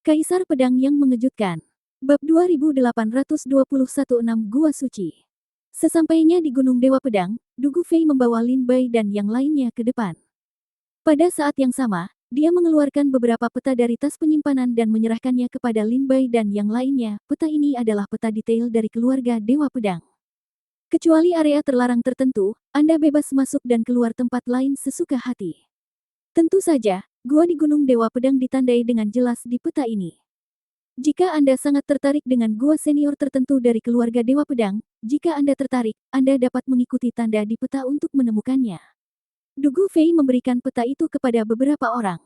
Kaisar Pedang yang Mengejutkan. Bab 2821 6 Gua Suci. Sesampainya di Gunung Dewa Pedang, Du Gufei membawa Lin Bai dan yang lainnya ke depan. Pada saat yang sama, dia mengeluarkan beberapa peta dari tas penyimpanan dan menyerahkannya kepada Lin Bai dan yang lainnya. Peta ini adalah peta detail dari keluarga Dewa Pedang. Kecuali area terlarang tertentu, Anda bebas masuk dan keluar tempat lain sesuka hati. Tentu saja, gua di Gunung Dewa Pedang ditandai dengan jelas di peta ini. Jika Anda sangat tertarik dengan gua senior tertentu dari keluarga Dewa Pedang, jika Anda tertarik, Anda dapat mengikuti tanda di peta untuk menemukannya. Du Gufei memberikan peta itu kepada beberapa orang.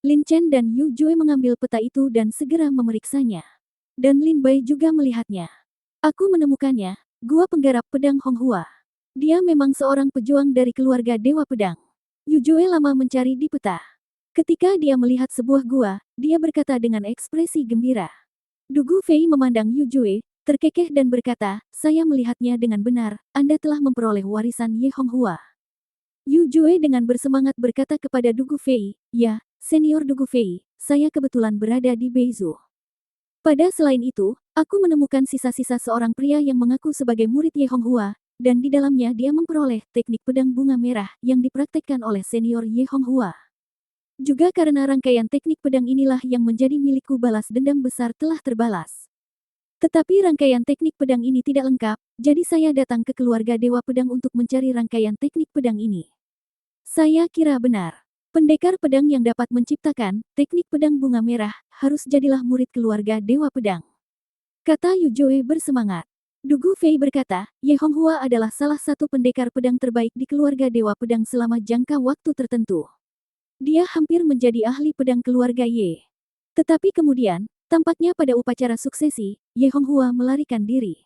Lin Chen dan Yu Jue mengambil peta itu dan segera memeriksanya. Dan Lin Bai juga melihatnya. Aku menemukannya, gua penggarap pedang Honghua. Dia memang seorang pejuang dari keluarga Dewa Pedang. Yu Jue lama mencari di peta. Ketika dia melihat sebuah gua, dia berkata dengan ekspresi gembira. Du Gufei memandang Yu Jue, terkekeh dan berkata, saya melihatnya dengan benar, Anda telah memperoleh warisan Ye Honghua. Yu Jue dengan bersemangat berkata kepada Du Gufei, ya, senior Du Gufei, saya kebetulan berada di Beizu. Pada selain itu, aku menemukan sisa-sisa seorang pria yang mengaku sebagai murid Ye Honghua, dan di dalamnya dia memperoleh teknik pedang bunga merah yang dipraktekkan oleh senior Ye Honghua. Juga karena rangkaian teknik pedang inilah yang menjadi milikku balas dendam besar telah terbalas. Tetapi rangkaian teknik pedang ini tidak lengkap, jadi saya datang ke keluarga Dewa Pedang untuk mencari rangkaian teknik pedang ini. Saya kira benar. Pendekar pedang yang dapat menciptakan teknik pedang bunga merah harus jadilah murid keluarga Dewa Pedang. Kata Yu Jue bersemangat. Du Gufei berkata, Ye Honghua adalah salah satu pendekar pedang terbaik di keluarga Dewa Pedang selama jangka waktu tertentu. Dia hampir menjadi ahli pedang keluarga Ye. Tetapi kemudian, tampaknya pada upacara suksesi, Ye Honghua melarikan diri.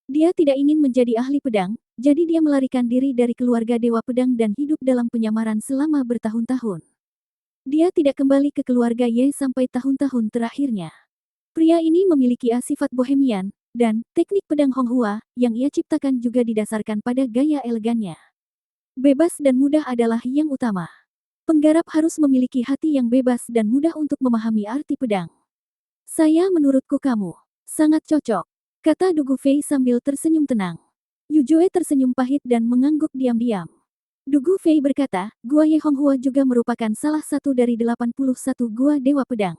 Dia tidak ingin menjadi ahli pedang, jadi dia melarikan diri dari keluarga Dewa Pedang dan hidup dalam penyamaran selama bertahun-tahun. Dia tidak kembali ke keluarga Ye sampai tahun-tahun terakhirnya. Pria ini memiliki sifat bohemian, dan teknik pedang Honghua yang ia ciptakan juga didasarkan pada gaya elegannya. Bebas dan mudah adalah yang utama. Penggarap harus memiliki hati yang bebas dan mudah untuk memahami arti pedang. Saya menurutku kamu sangat cocok, kata Du Gufei sambil tersenyum tenang. Yu Jue tersenyum pahit dan mengangguk diam-diam. Du Gufei berkata, Gua Ye Honghua juga merupakan salah satu dari 81 gua Dewa Pedang.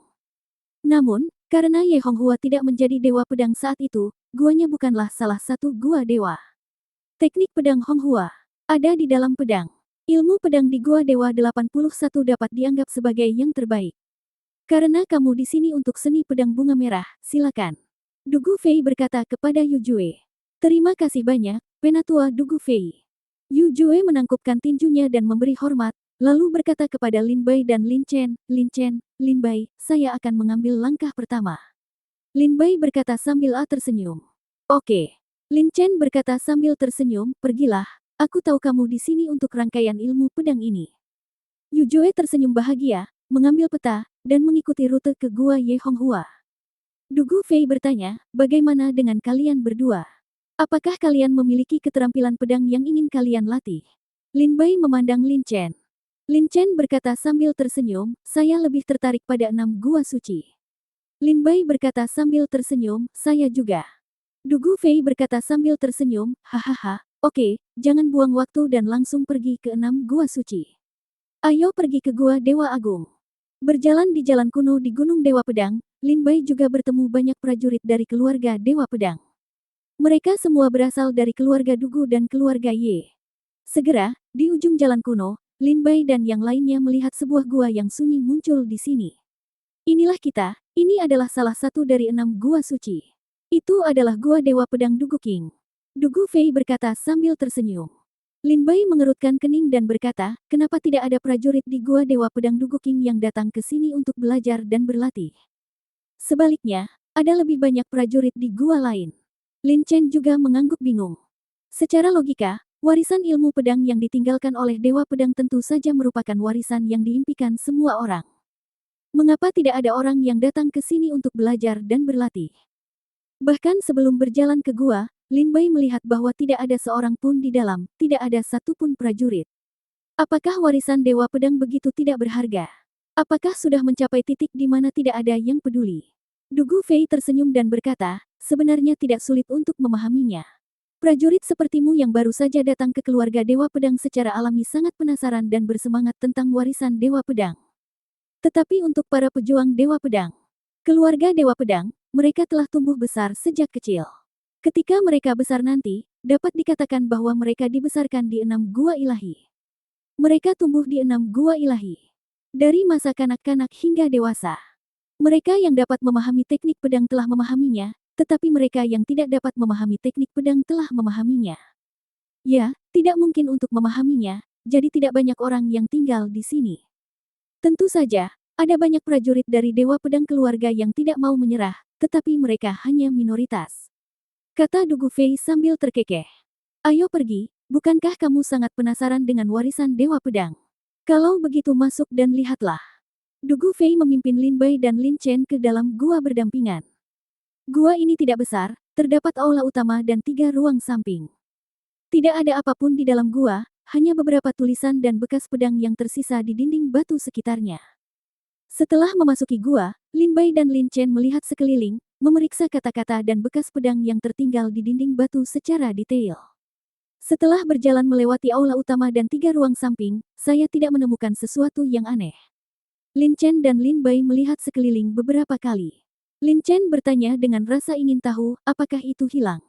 Namun, karena Ye Honghua tidak menjadi Dewa Pedang saat itu, guanya bukanlah salah satu gua dewa. Teknik pedang Honghua ada di dalam pedang. Ilmu pedang di Gua Dewa 81 dapat dianggap sebagai yang terbaik. Karena kamu di sini untuk seni pedang bunga merah, silakan. Du Gufei berkata kepada Yu Jue. Terima kasih banyak, Penatua Du Gufei. Yu Jue menangkupkan tinjunya dan memberi hormat, lalu berkata kepada Lin Bai dan Lin Chen, Lin Bai, saya akan mengambil langkah pertama. Lin Bai berkata sambil tersenyum. Oke. Lin Chen berkata sambil tersenyum, pergilah, aku tahu kamu di sini untuk rangkaian ilmu pedang ini. Yu Jue tersenyum bahagia, mengambil peta, dan mengikuti rute ke Gua Ye Honghua. Du Gufei bertanya, bagaimana dengan kalian berdua? Apakah kalian memiliki keterampilan pedang yang ingin kalian latih? Lin Bai memandang Lin Chen. Lin Chen berkata sambil tersenyum, saya lebih tertarik pada 6 gua suci. Lin Bai berkata sambil tersenyum, saya juga. Du Gufei berkata sambil tersenyum, hahaha, oke, jangan buang waktu dan langsung pergi ke 6 gua suci. Ayo pergi ke Gua Dewa Agung. Berjalan di jalan kuno di Gunung Dewa Pedang, Lin Bai juga bertemu banyak prajurit dari keluarga Dewa Pedang. Mereka semua berasal dari keluarga Dugu dan keluarga Ye. Segera, di ujung jalan kuno, Lin Bai dan yang lainnya melihat sebuah gua yang sunyi muncul di sini. Inilah kita, ini adalah salah satu dari 6 gua suci. Itu adalah Gua Dewa Pedang Dugu King. Du Gufei berkata sambil tersenyum. Lin Bai mengerutkan kening dan berkata, kenapa tidak ada prajurit di Gua Dewa Pedang Dugu King yang datang ke sini untuk belajar dan berlatih? Sebaliknya, ada lebih banyak prajurit di gua lain. Lin Chen juga mengangguk bingung. Secara logika, warisan ilmu pedang yang ditinggalkan oleh Dewa Pedang tentu saja merupakan warisan yang diimpikan semua orang. Mengapa tidak ada orang yang datang ke sini untuk belajar dan berlatih? Bahkan sebelum berjalan ke gua, Lin Bai melihat bahwa tidak ada seorang pun di dalam, tidak ada satupun prajurit. Apakah warisan Dewa Pedang begitu tidak berharga? Apakah sudah mencapai titik di mana tidak ada yang peduli? Dugu Fei tersenyum dan berkata, sebenarnya tidak sulit untuk memahaminya. Prajurit sepertimu yang baru saja datang ke keluarga Dewa Pedang secara alami sangat penasaran dan bersemangat tentang warisan Dewa Pedang. Tetapi untuk para pejuang Dewa Pedang, keluarga Dewa Pedang, mereka telah tumbuh besar sejak kecil. Ketika mereka besar nanti, dapat dikatakan bahwa mereka dibesarkan di 6 gua ilahi. Mereka tumbuh di 6 gua ilahi. Dari masa kanak-kanak hingga dewasa. Mereka yang dapat memahami teknik pedang telah memahaminya, tetapi mereka yang tidak dapat memahami teknik pedang telah memahaminya. Ya, tidak mungkin untuk memahaminya, jadi tidak banyak orang yang tinggal di sini. Tentu saja, ada banyak prajurit dari Dewa Pedang keluarga yang tidak mau menyerah, tetapi mereka hanya minoritas. Kata Dugu Fei sambil terkekeh. Ayo pergi, bukankah kamu sangat penasaran dengan warisan Dewa Pedang? Kalau begitu masuk dan lihatlah. Dugu Fei memimpin Lin Bai dan Lin Chen ke dalam gua berdampingan. Gua ini tidak besar, terdapat aula utama dan 3 ruang samping. Tidak ada apapun di dalam gua, hanya beberapa tulisan dan bekas pedang yang tersisa di dinding batu sekitarnya. Setelah memasuki gua, Lin Bai dan Lin Chen melihat sekeliling, memeriksa kata-kata dan bekas pedang yang tertinggal di dinding batu secara detail. Setelah berjalan melewati aula utama dan 3 ruang samping, saya tidak menemukan sesuatu yang aneh. Lin Chen dan Lin Bai melihat sekeliling beberapa kali. Lin Chen bertanya dengan rasa ingin tahu, apakah itu hilang.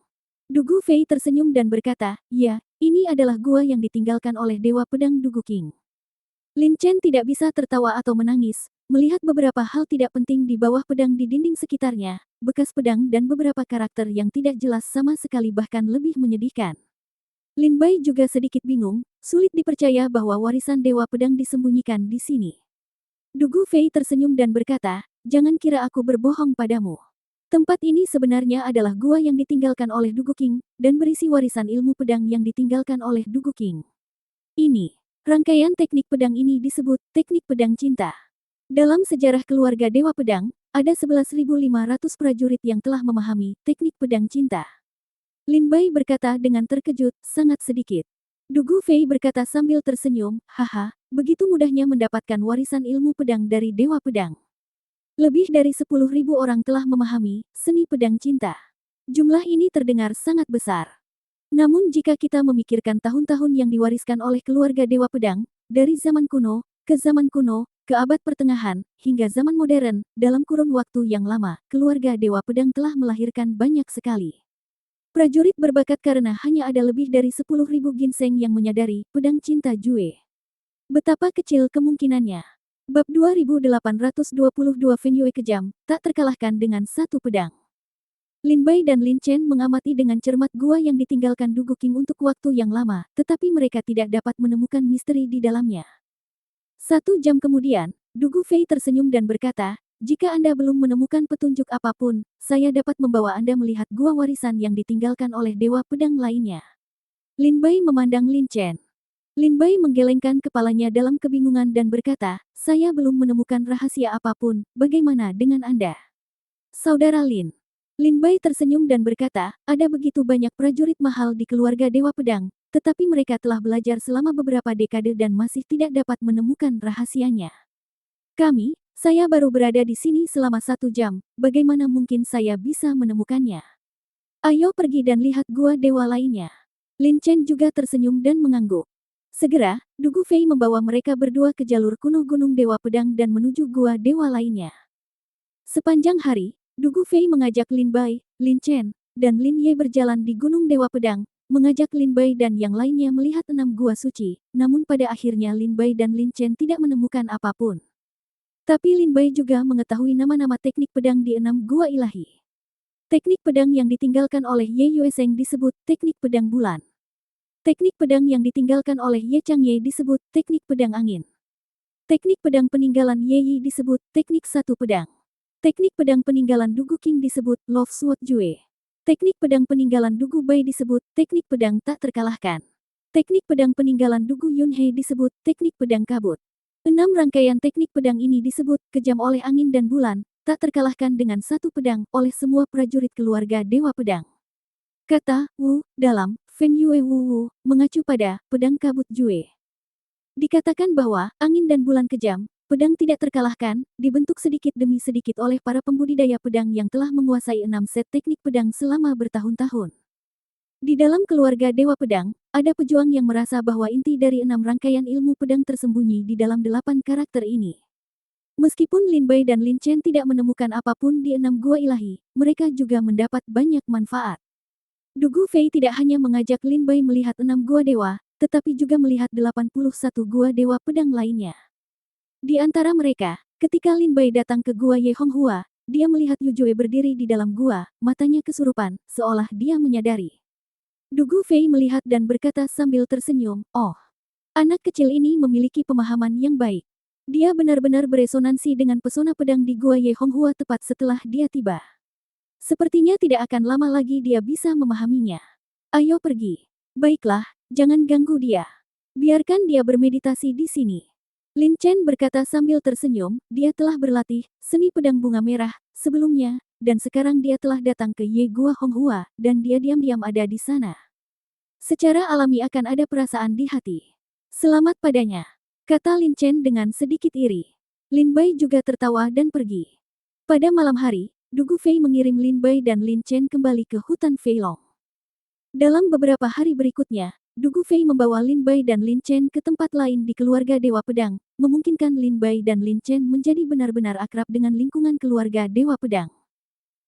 Dugu Fei tersenyum dan berkata, ya, ini adalah gua yang ditinggalkan oleh Dewa Pedang Dugu King. Lin Chen tidak bisa tertawa atau menangis, melihat beberapa hal tidak penting di bawah pedang di dinding sekitarnya, bekas pedang dan beberapa karakter yang tidak jelas sama sekali bahkan lebih menyedihkan. Lin Bai juga sedikit bingung, sulit dipercaya bahwa warisan Dewa Pedang disembunyikan di sini. Dugu Fei tersenyum dan berkata, jangan kira aku berbohong padamu. Tempat ini sebenarnya adalah gua yang ditinggalkan oleh Dugu King, dan berisi warisan ilmu pedang yang ditinggalkan oleh Dugu King. Ini, rangkaian teknik pedang ini disebut teknik pedang cinta. Dalam sejarah keluarga Dewa Pedang, ada 11.500 prajurit yang telah memahami teknik pedang cinta. Lin Bai berkata dengan terkejut, sangat sedikit. Dugu Fei berkata sambil tersenyum, haha, begitu mudahnya mendapatkan warisan ilmu pedang dari Dewa Pedang. Lebih dari 10.000 orang telah memahami seni pedang cinta. Jumlah ini terdengar sangat besar. Namun jika kita memikirkan tahun-tahun yang diwariskan oleh keluarga Dewa Pedang, dari zaman kuno, ke abad pertengahan, hingga zaman modern, dalam kurun waktu yang lama, keluarga Dewa Pedang telah melahirkan banyak sekali prajurit berbakat karena hanya ada lebih dari 10.000 ginseng yang menyadari pedang cinta Jue. Betapa kecil kemungkinannya. Bab 2822 Feng Yue kejam, tak terkalahkan dengan satu pedang. Lin Bai dan Lin Chen mengamati dengan cermat gua yang ditinggalkan Dugu King untuk waktu yang lama, tetapi mereka tidak dapat menemukan misteri di dalamnya. 1 jam kemudian, Dugu Fei tersenyum dan berkata, jika Anda belum menemukan petunjuk apapun, saya dapat membawa Anda melihat gua warisan yang ditinggalkan oleh Dewa Pedang lainnya. Lin Bai memandang Lin Chen. Lin Bai menggelengkan kepalanya dalam kebingungan dan berkata, saya belum menemukan rahasia apapun, bagaimana dengan Anda? Saudara Lin. Lin Bai tersenyum dan berkata, ada begitu banyak prajurit mahal di keluarga Dewa Pedang, tetapi mereka telah belajar selama beberapa dekade dan masih tidak dapat menemukan rahasianya. Saya baru berada di sini selama 1 jam, bagaimana mungkin saya bisa menemukannya? Ayo pergi dan lihat gua dewa lainnya. Lin Chen juga tersenyum dan mengangguk. Segera, Dugu Fei membawa mereka berdua ke jalur kuno Gunung Dewa Pedang dan menuju gua dewa lainnya. Sepanjang hari, Dugu Fei mengajak Lin Bai, Lin Chen, dan Lin Ye berjalan di Gunung Dewa Pedang, mengajak Lin Bai dan yang lainnya melihat 6 gua suci, namun pada akhirnya Lin Bai dan Lin Chen tidak menemukan apapun. Tapi Lin Bai juga mengetahui nama-nama teknik pedang di 6 gua ilahi. Teknik pedang yang ditinggalkan oleh Ye Yueseng disebut teknik pedang bulan. Teknik pedang yang ditinggalkan oleh Ye Changye disebut teknik pedang angin. Teknik pedang peninggalan Ye Yi disebut teknik satu pedang. Teknik pedang peninggalan Dugu King disebut Love Sword Jue. Teknik pedang peninggalan Dugu Bai disebut teknik pedang tak terkalahkan. Teknik pedang peninggalan Dugu Yunhei disebut teknik pedang kabut. 6 rangkaian teknik pedang ini disebut kejam oleh angin dan bulan, tak terkalahkan dengan satu pedang oleh semua prajurit keluarga Dewa Pedang. Kata Wu dalam Feng Yue Wu mengacu pada pedang kabut Jue. Dikatakan bahwa angin dan bulan kejam, Pedang tidak terkalahkan, dibentuk sedikit demi sedikit oleh para pembudidaya pedang yang telah menguasai 6 set teknik pedang selama bertahun-tahun. Di dalam keluarga Dewa Pedang, ada pejuang yang merasa bahwa inti dari 6 rangkaian ilmu pedang tersembunyi di dalam 8 karakter ini. Meskipun Lin Bai dan Lin Chen tidak menemukan apapun di 6 gua ilahi, mereka juga mendapat banyak manfaat. Dugu Fei tidak hanya mengajak Lin Bai melihat 6 gua dewa, tetapi juga melihat 81 gua dewa pedang lainnya. Di antara mereka, ketika Lin Bai datang ke gua Ye Honghua, dia melihat Yu Jue berdiri di dalam gua, matanya kesurupan, seolah dia menyadari. Dugu Fei melihat dan berkata sambil tersenyum, "Oh, anak kecil ini memiliki pemahaman yang baik. Dia benar-benar beresonansi dengan pesona pedang di gua Ye Honghua tepat setelah dia tiba. Sepertinya tidak akan lama lagi dia bisa memahaminya. Ayo pergi. Baiklah, jangan ganggu dia. Biarkan dia bermeditasi di sini." Lin Chen berkata sambil tersenyum, dia telah berlatih seni pedang bunga merah sebelumnya, dan sekarang dia telah datang ke Ye Gua Honghua, dan dia diam-diam ada di sana. Secara alami akan ada perasaan di hati. Selamat padanya, kata Lin Chen dengan sedikit iri. Lin Bai juga tertawa dan pergi. Pada malam hari, Dugu Fei mengirim Lin Bai dan Lin Chen kembali ke hutan Feilong. Dalam beberapa hari berikutnya, Dugu Fei membawa Lin Bai dan Lin Chen ke tempat lain di keluarga Dewa Pedang, memungkinkan Lin Bai dan Lin Chen menjadi benar-benar akrab dengan lingkungan keluarga Dewa Pedang.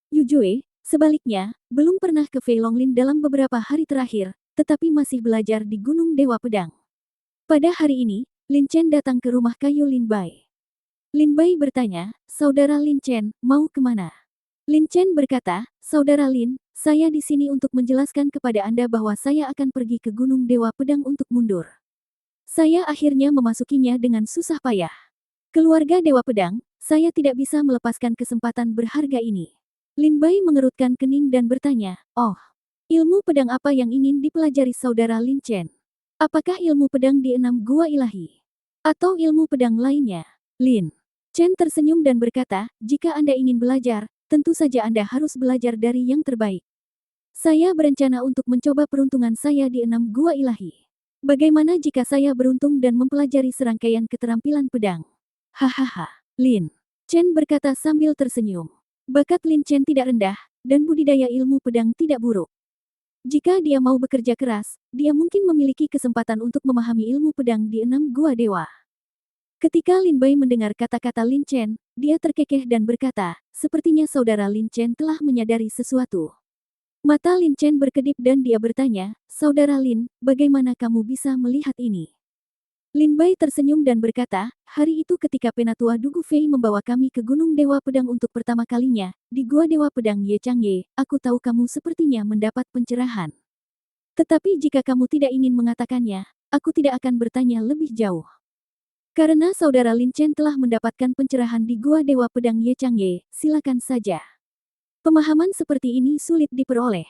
Yu Jue, sebaliknya, belum pernah ke Feilong Lin dalam beberapa hari terakhir, tetapi masih belajar di Gunung Dewa Pedang. Pada hari ini, Lin Chen datang ke rumah kayu Lin Bai. Lin Bai bertanya, "Saudara Lin Chen, mau kemana?" Lin Chen berkata, "Saudara Lin, saya di sini untuk menjelaskan kepada Anda bahwa saya akan pergi ke Gunung Dewa Pedang untuk mundur. Saya akhirnya memasukinya dengan susah payah. Keluarga Dewa Pedang, saya tidak bisa melepaskan kesempatan berharga ini." Lin Bai mengerutkan kening dan bertanya, "Oh, ilmu pedang apa yang ingin dipelajari saudara Lin Chen? Apakah ilmu pedang di 6 gua ilahi? Atau ilmu pedang lainnya?" Lin Chen tersenyum dan berkata, "Jika Anda ingin belajar, tentu saja Anda harus belajar dari yang terbaik. Saya berencana untuk mencoba peruntungan saya di 6 gua ilahi. Bagaimana jika saya beruntung dan mempelajari serangkaian keterampilan pedang?" Hahaha. Lin Chen berkata sambil tersenyum. Bakat Lin Chen tidak rendah, dan budidaya ilmu pedang tidak buruk. Jika dia mau bekerja keras, dia mungkin memiliki kesempatan untuk memahami ilmu pedang di 6 gua dewa. Ketika Lin Bai mendengar kata-kata Lin Chen, dia terkekeh dan berkata, "Sepertinya saudara Lin Chen telah menyadari sesuatu." Mata Lin Chen berkedip dan dia bertanya, "Saudara Lin, bagaimana kamu bisa melihat ini?" Lin Bai tersenyum dan berkata, "Hari itu ketika Penatua Dugu Fei membawa kami ke Gunung Dewa Pedang untuk pertama kalinya, di Gua Dewa Pedang Ye Changye, aku tahu kamu sepertinya mendapat pencerahan. Tetapi jika kamu tidak ingin mengatakannya, aku tidak akan bertanya lebih jauh. Karena saudara Lin Chen telah mendapatkan pencerahan di Gua Dewa Pedang Ye Changye, silakan saja. Pemahaman seperti ini sulit diperoleh."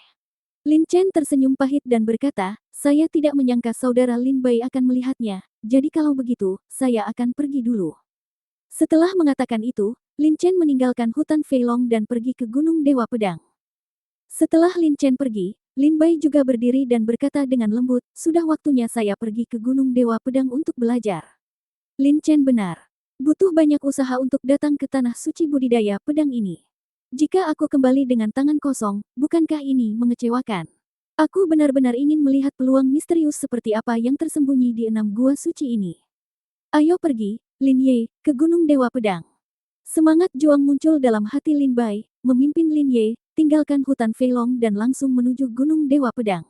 Lin Chen tersenyum pahit dan berkata, "Saya tidak menyangka saudara Lin Bai akan melihatnya, jadi kalau begitu, saya akan pergi dulu." Setelah mengatakan itu, Lin Chen meninggalkan hutan Feilong dan pergi ke Gunung Dewa Pedang. Setelah Lin Chen pergi, Lin Bai juga berdiri dan berkata dengan lembut, "Sudah waktunya saya pergi ke Gunung Dewa Pedang untuk belajar." Lin Chen benar. Butuh banyak usaha untuk datang ke tanah suci budidaya pedang ini. Jika aku kembali dengan tangan kosong, bukankah ini mengecewakan? Aku benar-benar ingin melihat peluang misterius seperti apa yang tersembunyi di 6 gua suci ini. Ayo pergi, Lin Ye, ke Gunung Dewa Pedang. Semangat juang muncul dalam hati Lin Bai, memimpin Lin Ye, tinggalkan hutan Feilong dan langsung menuju Gunung Dewa Pedang.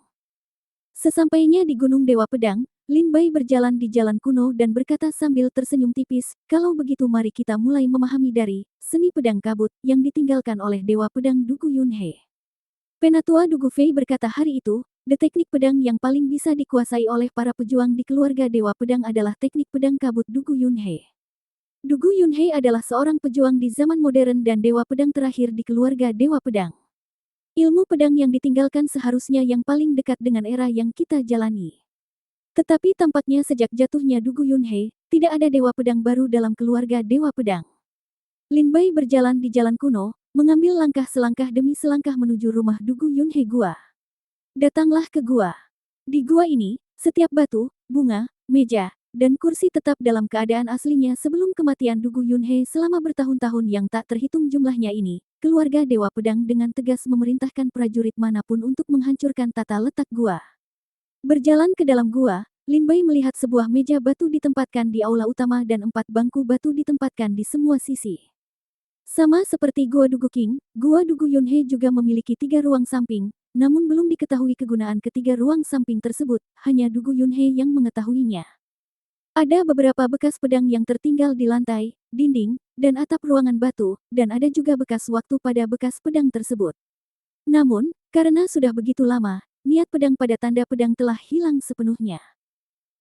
Sesampainya di Gunung Dewa Pedang, Lin Bai berjalan di jalan kuno dan berkata sambil tersenyum tipis, "Kalau begitu mari kita mulai memahami dari seni pedang kabut yang ditinggalkan oleh Dewa Pedang Dugu Yunhe." Penatua Dugu Fei berkata hari itu, teknik pedang yang paling bisa dikuasai oleh para pejuang di keluarga Dewa Pedang adalah teknik pedang kabut Dugu Yunhe. Dugu Yunhe adalah seorang pejuang di zaman modern dan Dewa Pedang terakhir di keluarga Dewa Pedang. Ilmu pedang yang ditinggalkan seharusnya yang paling dekat dengan era yang kita jalani. Tetapi tampaknya sejak jatuhnya Dugu Yunhe, tidak ada Dewa Pedang baru dalam keluarga Dewa Pedang. Lin Bai berjalan di jalan kuno, mengambil langkah selangkah demi selangkah menuju rumah Dugu Yunhe Gua. Datanglah ke gua. Di gua ini, setiap batu, bunga, meja, dan kursi tetap dalam keadaan aslinya sebelum kematian Dugu Yunhe selama bertahun-tahun yang tak terhitung jumlahnya ini. Keluarga Dewa Pedang dengan tegas memerintahkan prajurit manapun untuk menghancurkan tata letak gua. Berjalan ke dalam gua, Lin Bai melihat sebuah meja batu ditempatkan di aula utama dan 4 bangku batu ditempatkan di semua sisi. Sama seperti Gua Dugu King, Gua Dugu Yunhe juga memiliki 3 ruang samping, namun belum diketahui kegunaan ketiga ruang samping tersebut, hanya Dugu Yunhe yang mengetahuinya. Ada beberapa bekas pedang yang tertinggal di lantai, dinding, dan atap ruangan batu, dan ada juga bekas waktu pada bekas pedang tersebut. Namun, karena sudah begitu lama, niat pedang pada tanda pedang telah hilang sepenuhnya.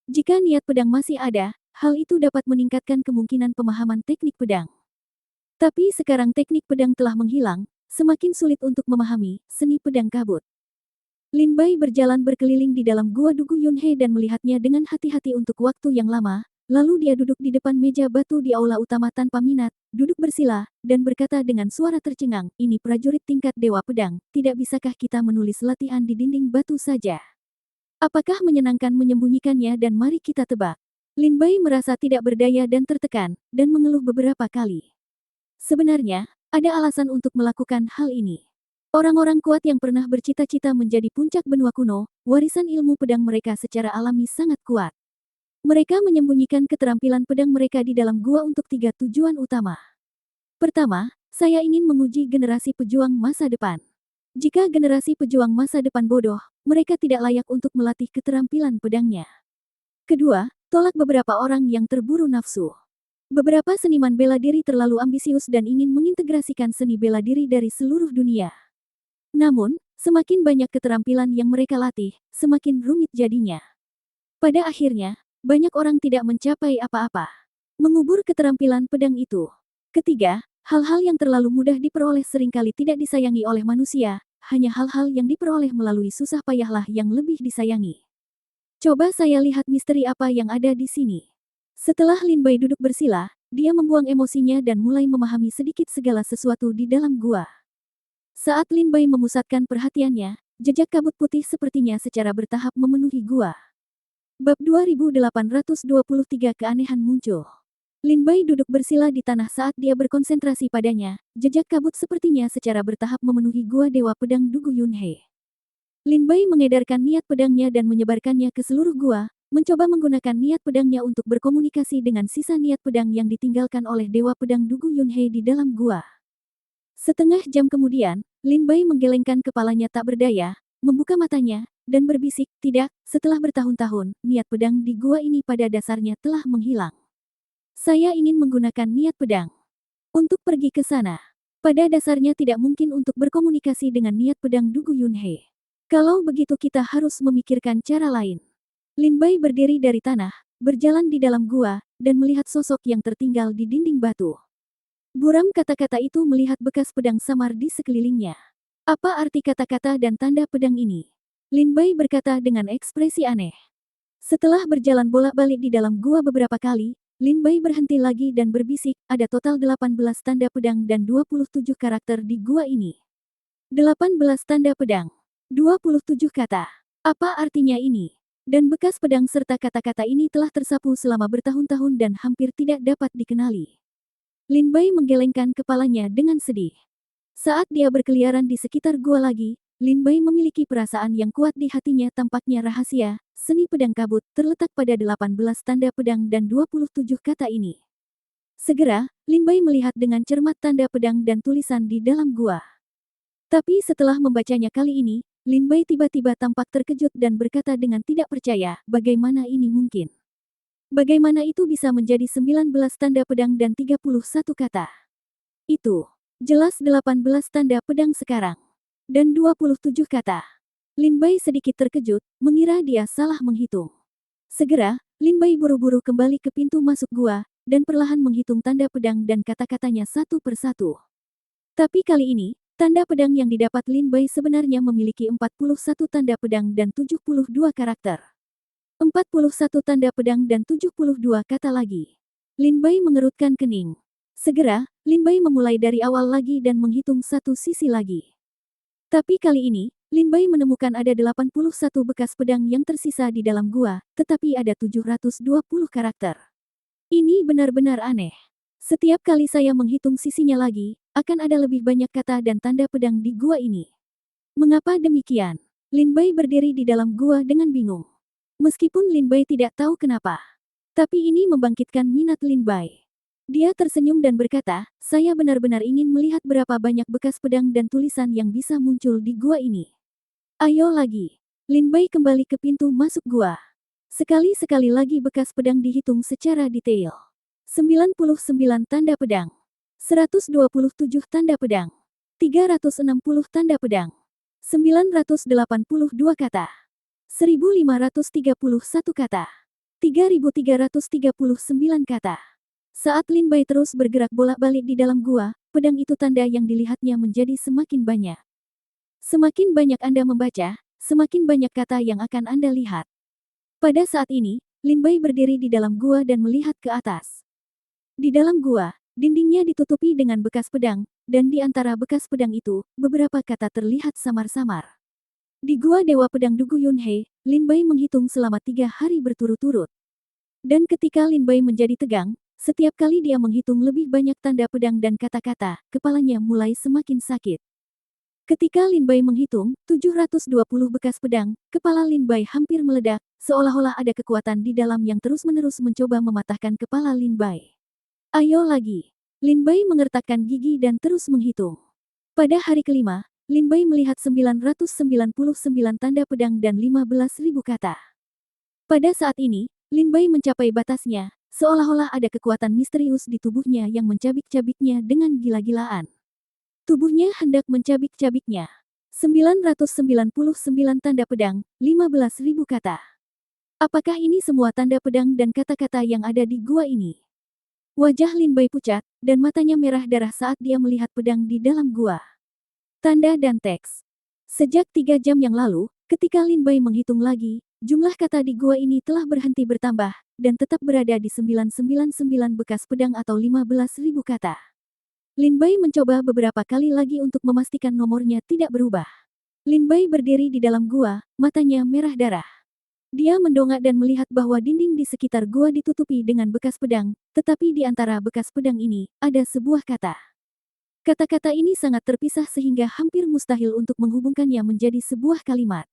Jika niat pedang masih ada, hal itu dapat meningkatkan kemungkinan pemahaman teknik pedang. Tapi sekarang teknik pedang telah menghilang, semakin sulit untuk memahami seni pedang kabut. Lin Bai berjalan berkeliling di dalam gua Dugu Yunhe dan melihatnya dengan hati-hati untuk waktu yang lama, lalu dia duduk di depan meja batu di aula utama tanpa minat, duduk bersila, dan berkata dengan suara tercengang, "Ini prajurit tingkat Dewa Pedang, tidak bisakah kita menulis latihan di dinding batu saja? Apakah menyenangkan menyembunyikannya dan mari kita tebak." Lin Bai merasa tidak berdaya dan tertekan, dan mengeluh beberapa kali. Sebenarnya, ada alasan untuk melakukan hal ini. Orang-orang kuat yang pernah bercita-cita menjadi puncak benua kuno, warisan ilmu pedang mereka secara alami sangat kuat. Mereka menyembunyikan keterampilan pedang mereka di dalam gua untuk 3 tujuan utama. Pertama, saya ingin menguji generasi pejuang masa depan. Jika generasi pejuang masa depan bodoh, mereka tidak layak untuk melatih keterampilan pedangnya. Kedua, tolak beberapa orang yang terburu nafsu. Beberapa seniman bela diri terlalu ambisius dan ingin mengintegrasikan seni bela diri dari seluruh dunia. Namun, semakin banyak keterampilan yang mereka latih, semakin rumit jadinya. Pada akhirnya, banyak orang tidak mencapai apa-apa. Mengubur keterampilan pedang itu. Ketiga, hal-hal yang terlalu mudah diperoleh seringkali tidak disayangi oleh manusia, hanya hal-hal yang diperoleh melalui susah payahlah yang lebih disayangi. Coba saya lihat misteri apa yang ada di sini. Setelah Lin Bai duduk bersila, dia membuang emosinya dan mulai memahami sedikit segala sesuatu di dalam gua. Saat Lin Bai memusatkan perhatiannya, jejak kabut putih sepertinya secara bertahap memenuhi gua. Bab 2823 Keanehan muncul. Lin Bai duduk bersila di tanah saat dia berkonsentrasi padanya, jejak kabut sepertinya secara bertahap memenuhi gua Dewa Pedang Dugu Yunhe. Lin Bai mengedarkan niat pedangnya dan menyebarkannya ke seluruh gua, mencoba menggunakan niat pedangnya untuk berkomunikasi dengan sisa niat pedang yang ditinggalkan oleh Dewa Pedang Dugu Yunhe di dalam gua. Setengah jam kemudian, Lin Bai menggelengkan kepalanya tak berdaya, membuka matanya, dan berbisik, "Tidak, setelah bertahun-tahun, niat pedang di gua ini pada dasarnya telah menghilang. Saya ingin menggunakan niat pedang untuk pergi ke sana. Pada dasarnya tidak mungkin untuk berkomunikasi dengan niat pedang Dugu Yunhe. Kalau begitu kita harus memikirkan cara lain." Lin Bai berdiri dari tanah, berjalan di dalam gua, dan melihat sosok yang tertinggal di dinding batu. Buram kata-kata itu melihat bekas pedang samar di sekelilingnya. Apa arti kata-kata dan tanda pedang ini? Lin Bai berkata dengan ekspresi aneh. Setelah berjalan bolak-balik di dalam gua beberapa kali, Lin Bai berhenti lagi dan berbisik, ada total 18 tanda pedang dan 27 karakter di gua ini. 18 tanda pedang. 27 kata. Apa artinya ini? Dan bekas pedang serta kata-kata ini telah tersapu selama bertahun-tahun dan hampir tidak dapat dikenali. Lin Bai menggelengkan kepalanya dengan sedih. Saat dia berkeliaran di sekitar gua lagi, Lin Bai memiliki perasaan yang kuat di hatinya tampaknya rahasia, seni pedang kabut terletak pada 18 tanda pedang dan 27 kata ini. Segera, Lin Bai melihat dengan cermat tanda pedang dan tulisan di dalam gua. Tapi setelah membacanya kali ini, Lin Bai tiba-tiba tampak terkejut dan berkata dengan tidak percaya, bagaimana ini mungkin? Bagaimana itu bisa menjadi 19 tanda pedang dan 31 kata? Itu jelas 18 tanda pedang sekarang. Dan 27 kata. Lin Bai sedikit terkejut, mengira dia salah menghitung. Segera, Lin Bai buru-buru kembali ke pintu masuk gua, dan perlahan menghitung tanda pedang dan kata-katanya satu persatu. Tapi kali ini, tanda pedang yang didapat Lin Bai sebenarnya memiliki 41 tanda pedang dan 72 karakter. 41 tanda pedang dan 72 kata lagi. Lin Bai mengerutkan kening. Segera, Lin Bai memulai dari awal lagi dan menghitung satu sisi lagi. Tapi kali ini, Lin Bai menemukan ada 81 bekas pedang yang tersisa di dalam gua, tetapi ada 720 karakter. Ini benar-benar aneh. Setiap kali saya menghitung sisinya lagi, akan ada lebih banyak kata dan tanda pedang di gua ini. Mengapa demikian? Lin Bai berdiri di dalam gua dengan bingung. Meskipun Lin Bai tidak tahu kenapa. Tapi ini membangkitkan minat Lin Bai. Dia tersenyum dan berkata, saya benar-benar ingin melihat berapa banyak bekas pedang dan tulisan yang bisa muncul di gua ini. Ayo lagi. Lin Bai kembali ke pintu masuk gua. Sekali-sekali lagi bekas pedang dihitung secara detail. 99 tanda pedang. 127 tanda pedang. 360 tanda pedang. 982 kata. 1531 kata. 3339 kata. Saat Lin Bai terus bergerak bolak-balik di dalam gua, pedang itu tanda yang dilihatnya menjadi semakin banyak. Semakin banyak Anda membaca, semakin banyak kata yang akan Anda lihat. Pada saat ini, Lin Bai berdiri di dalam gua dan melihat ke atas. Di dalam gua, dindingnya ditutupi dengan bekas pedang, dan di antara bekas pedang itu, beberapa kata terlihat samar-samar. Di gua Dewa Pedang Dugu Yunhei, Lin Bai menghitung selama 3 hari berturut-turut. Dan ketika Lin Bai menjadi tegang, setiap kali dia menghitung lebih banyak tanda pedang dan kata-kata, kepalanya mulai semakin sakit. Ketika Lin Bai menghitung 720 bekas pedang, kepala Lin Bai hampir meledak, seolah-olah ada kekuatan di dalam yang terus-menerus mencoba mematahkan kepala Lin Bai. Ayo lagi. Lin Bai mengertakkan gigi dan terus menghitung. Pada hari kelima, Lin Bai melihat 999 tanda pedang dan 15.000 kata. Pada saat ini, Lin Bai mencapai batasnya, seolah-olah ada kekuatan misterius di tubuhnya yang mencabik-cabiknya dengan gila-gilaan. Tubuhnya hendak mencabik-cabiknya. 999 tanda pedang, 15.000 kata. Apakah ini semua tanda pedang dan kata-kata yang ada di gua ini? Wajah Lin Bai pucat, dan matanya merah darah saat dia melihat pedang di dalam gua. Tanda dan teks. Sejak 3 jam yang lalu, ketika Lin Bai menghitung lagi, jumlah kata di gua ini telah berhenti bertambah, dan tetap berada di 999 bekas pedang atau 15.000 kata. Lin Bai mencoba beberapa kali lagi untuk memastikan nomornya tidak berubah. Lin Bai berdiri di dalam gua, matanya merah darah. Dia mendongak dan melihat bahwa dinding di sekitar gua ditutupi dengan bekas pedang, tetapi di antara bekas pedang ini, ada sebuah kata. Kata-kata ini sangat terpisah sehingga hampir mustahil untuk menghubungkannya menjadi sebuah kalimat.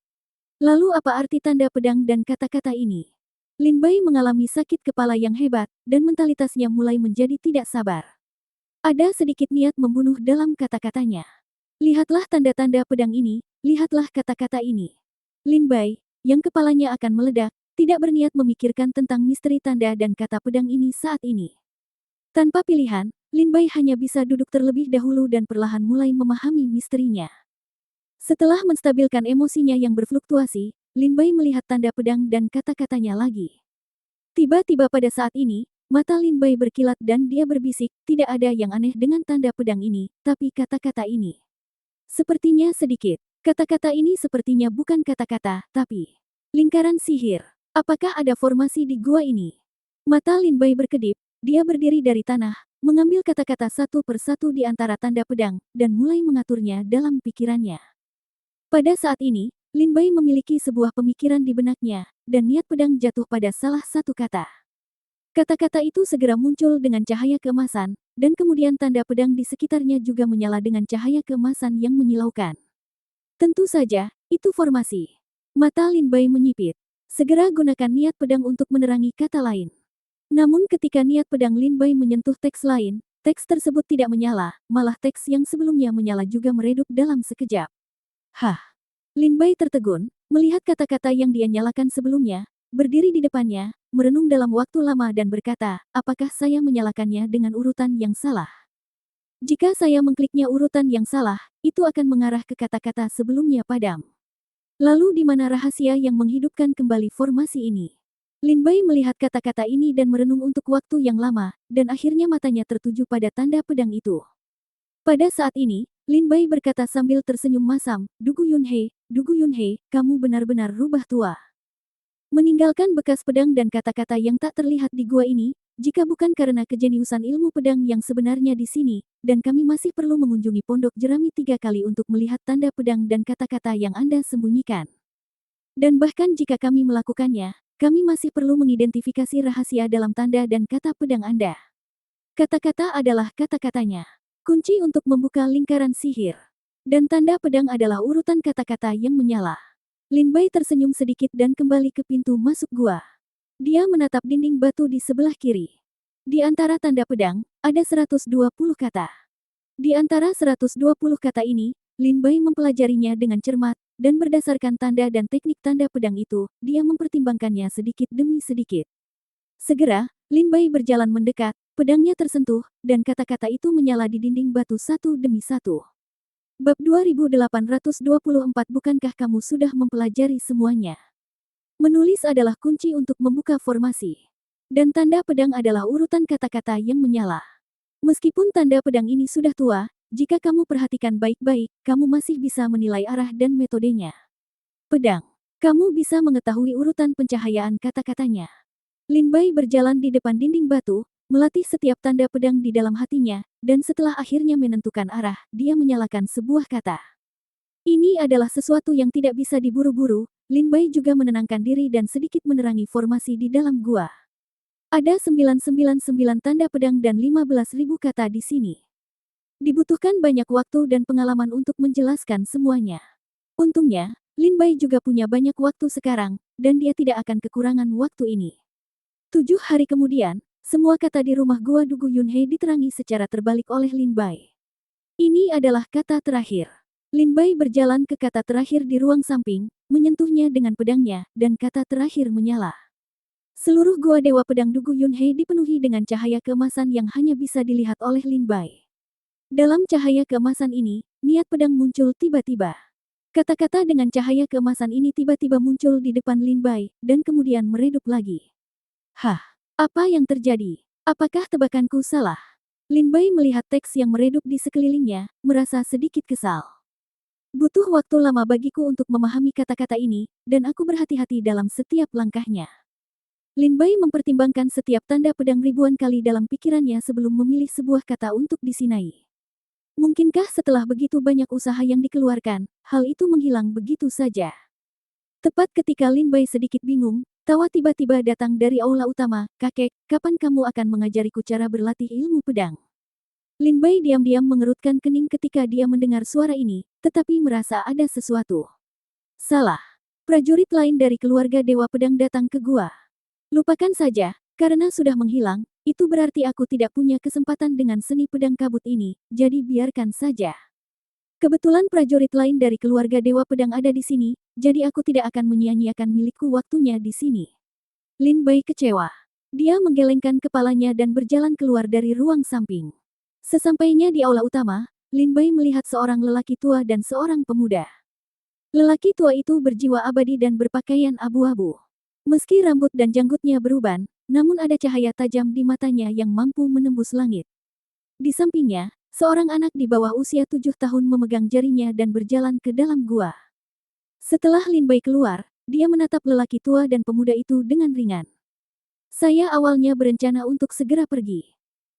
Lalu apa arti tanda pedang dan kata-kata ini? Lin Bai mengalami sakit kepala yang hebat, dan mentalitasnya mulai menjadi tidak sabar. Ada sedikit niat membunuh dalam kata-katanya. Lihatlah tanda-tanda pedang ini, lihatlah kata-kata ini. Lin Bai, yang kepalanya akan meledak, tidak berniat memikirkan tentang misteri tanda dan kata pedang ini saat ini. Tanpa pilihan, Lin Bai hanya bisa duduk terlebih dahulu dan perlahan mulai memahami misterinya. Setelah menstabilkan emosinya yang berfluktuasi, Lin Bai melihat tanda pedang dan kata-katanya lagi. Tiba-tiba pada saat ini, mata Lin Bai berkilat dan dia berbisik, tidak ada yang aneh dengan tanda pedang ini, tapi kata-kata ini. Sepertinya sedikit. Kata-kata ini sepertinya bukan kata-kata, tapi lingkaran sihir. Apakah ada formasi di gua ini? Mata Lin Bai berkedip, dia berdiri dari tanah, mengambil kata-kata satu persatu di antara tanda pedang, dan mulai mengaturnya dalam pikirannya. Pada saat ini, Lin Bai memiliki sebuah pemikiran di benaknya, dan niat pedang jatuh pada salah satu kata. Kata-kata itu segera muncul dengan cahaya keemasan, dan kemudian tanda pedang di sekitarnya juga menyala dengan cahaya keemasan yang menyilaukan. Tentu saja, itu formasi. Mata Lin Bai menyipit. Segera gunakan niat pedang untuk menerangi kata lain. Namun ketika niat pedang Lin Bai menyentuh teks lain, teks tersebut tidak menyala, malah teks yang sebelumnya menyala juga meredup dalam sekejap. Hah! Lin Bai tertegun, melihat kata-kata yang dia nyalakan sebelumnya, berdiri di depannya, merenung dalam waktu lama dan berkata, apakah saya menyalakannya dengan urutan yang salah? Jika saya mengkliknya urutan yang salah, itu akan mengarah ke kata-kata sebelumnya padam. Lalu di mana rahasia yang menghidupkan kembali formasi ini? Lin Bai melihat kata-kata ini dan merenung untuk waktu yang lama, dan akhirnya matanya tertuju pada tanda pedang itu. Pada saat ini, Lin Bai berkata sambil tersenyum masam, Dugu Yunhei, kamu benar-benar rubah tua. Meninggalkan bekas pedang dan kata-kata yang tak terlihat di gua ini, jika bukan karena kejeniusan ilmu pedang yang sebenarnya di sini, dan kami masih perlu mengunjungi pondok jerami 3 kali untuk melihat tanda pedang dan kata-kata yang Anda sembunyikan. Dan bahkan jika kami melakukannya, kami masih perlu mengidentifikasi rahasia dalam tanda dan kata pedang Anda. Kata-kata adalah kata-katanya. Kunci untuk membuka lingkaran sihir. Dan tanda pedang adalah urutan kata-kata yang menyala. Lin Bai tersenyum sedikit dan kembali ke pintu masuk gua. Dia menatap dinding batu di sebelah kiri. Di antara tanda pedang, ada 120 kata. Di antara 120 kata ini, Lin Bai mempelajarinya dengan cermat, dan berdasarkan tanda dan teknik tanda pedang itu, dia mempertimbangkannya sedikit demi sedikit. Segera, Lin Bai berjalan mendekat, pedangnya tersentuh, dan kata-kata itu menyala di dinding batu satu demi satu. Bab 2824. Bukankah kamu sudah mempelajari semuanya? Menulis adalah kunci untuk membuka formasi. Dan tanda pedang adalah urutan kata-kata yang menyala. Meskipun tanda pedang ini sudah tua, jika kamu perhatikan baik-baik, kamu masih bisa menilai arah dan metodenya. Pedang. Kamu bisa mengetahui urutan pencahayaan kata-katanya. Lin Bai berjalan di depan dinding batu, melatih setiap tanda pedang di dalam hatinya, dan setelah akhirnya menentukan arah, dia menyalakan sebuah kata. Ini adalah sesuatu yang tidak bisa diburu-buru. Lin Bai juga menenangkan diri dan sedikit menerangi formasi di dalam gua. Ada 999 tanda pedang dan 15.000 kata di sini. Dibutuhkan banyak waktu dan pengalaman untuk menjelaskan semuanya. Untungnya, Lin Bai juga punya banyak waktu sekarang, dan dia tidak akan kekurangan waktu ini. 7 hari kemudian, semua kata di rumah gua Dugu Yunhei diterangi secara terbalik oleh Lin Bai. Ini adalah kata terakhir. Lin Bai berjalan ke kata terakhir di ruang samping, menyentuhnya dengan pedangnya, dan kata terakhir menyala. Seluruh gua Dewa Pedang Dugu Yunhei dipenuhi dengan cahaya keemasan yang hanya bisa dilihat oleh Lin Bai. Dalam cahaya keemasan ini, niat pedang muncul tiba-tiba. Kata-kata dengan cahaya keemasan ini tiba-tiba muncul di depan Lin Bai, dan kemudian meredup lagi. Hah, apa yang terjadi? Apakah tebakanku salah? Lin Bai melihat teks yang meredup di sekelilingnya, merasa sedikit kesal. Butuh waktu lama bagiku untuk memahami kata-kata ini, dan aku berhati-hati dalam setiap langkahnya. Lin Bai mempertimbangkan setiap tanda pedang ribuan kali dalam pikirannya sebelum memilih sebuah kata untuk disinai. Mungkinkah setelah begitu banyak usaha yang dikeluarkan, hal itu menghilang begitu saja? Tepat ketika Lin Bai sedikit bingung, tawa tiba-tiba datang dari aula utama. "Kakek, kapan kamu akan mengajariku cara berlatih ilmu pedang?" Lin Bai diam-diam mengerutkan kening ketika dia mendengar suara ini, tetapi merasa ada sesuatu. Salah. Prajurit lain dari keluarga Dewa Pedang datang ke gua. Lupakan saja, karena sudah menghilang, itu berarti aku tidak punya kesempatan dengan seni pedang kabut ini, jadi biarkan saja. Kebetulan prajurit lain dari keluarga Dewa Pedang ada di sini, jadi aku tidak akan menyia-nyiakan milikku waktunya di sini. Lin Bai kecewa. Dia menggelengkan kepalanya dan berjalan keluar dari ruang samping. Sesampainya di aula utama, Lin Bai melihat seorang lelaki tua dan seorang pemuda. Lelaki tua itu berjiwa abadi dan berpakaian abu-abu. Meski rambut dan janggutnya beruban, namun ada cahaya tajam di matanya yang mampu menembus langit. Di sampingnya, seorang anak di bawah usia 7 tahun memegang jarinya dan berjalan ke dalam gua. Setelah Lin Bai keluar, dia menatap lelaki tua dan pemuda itu dengan ringan. Saya awalnya berencana untuk segera pergi.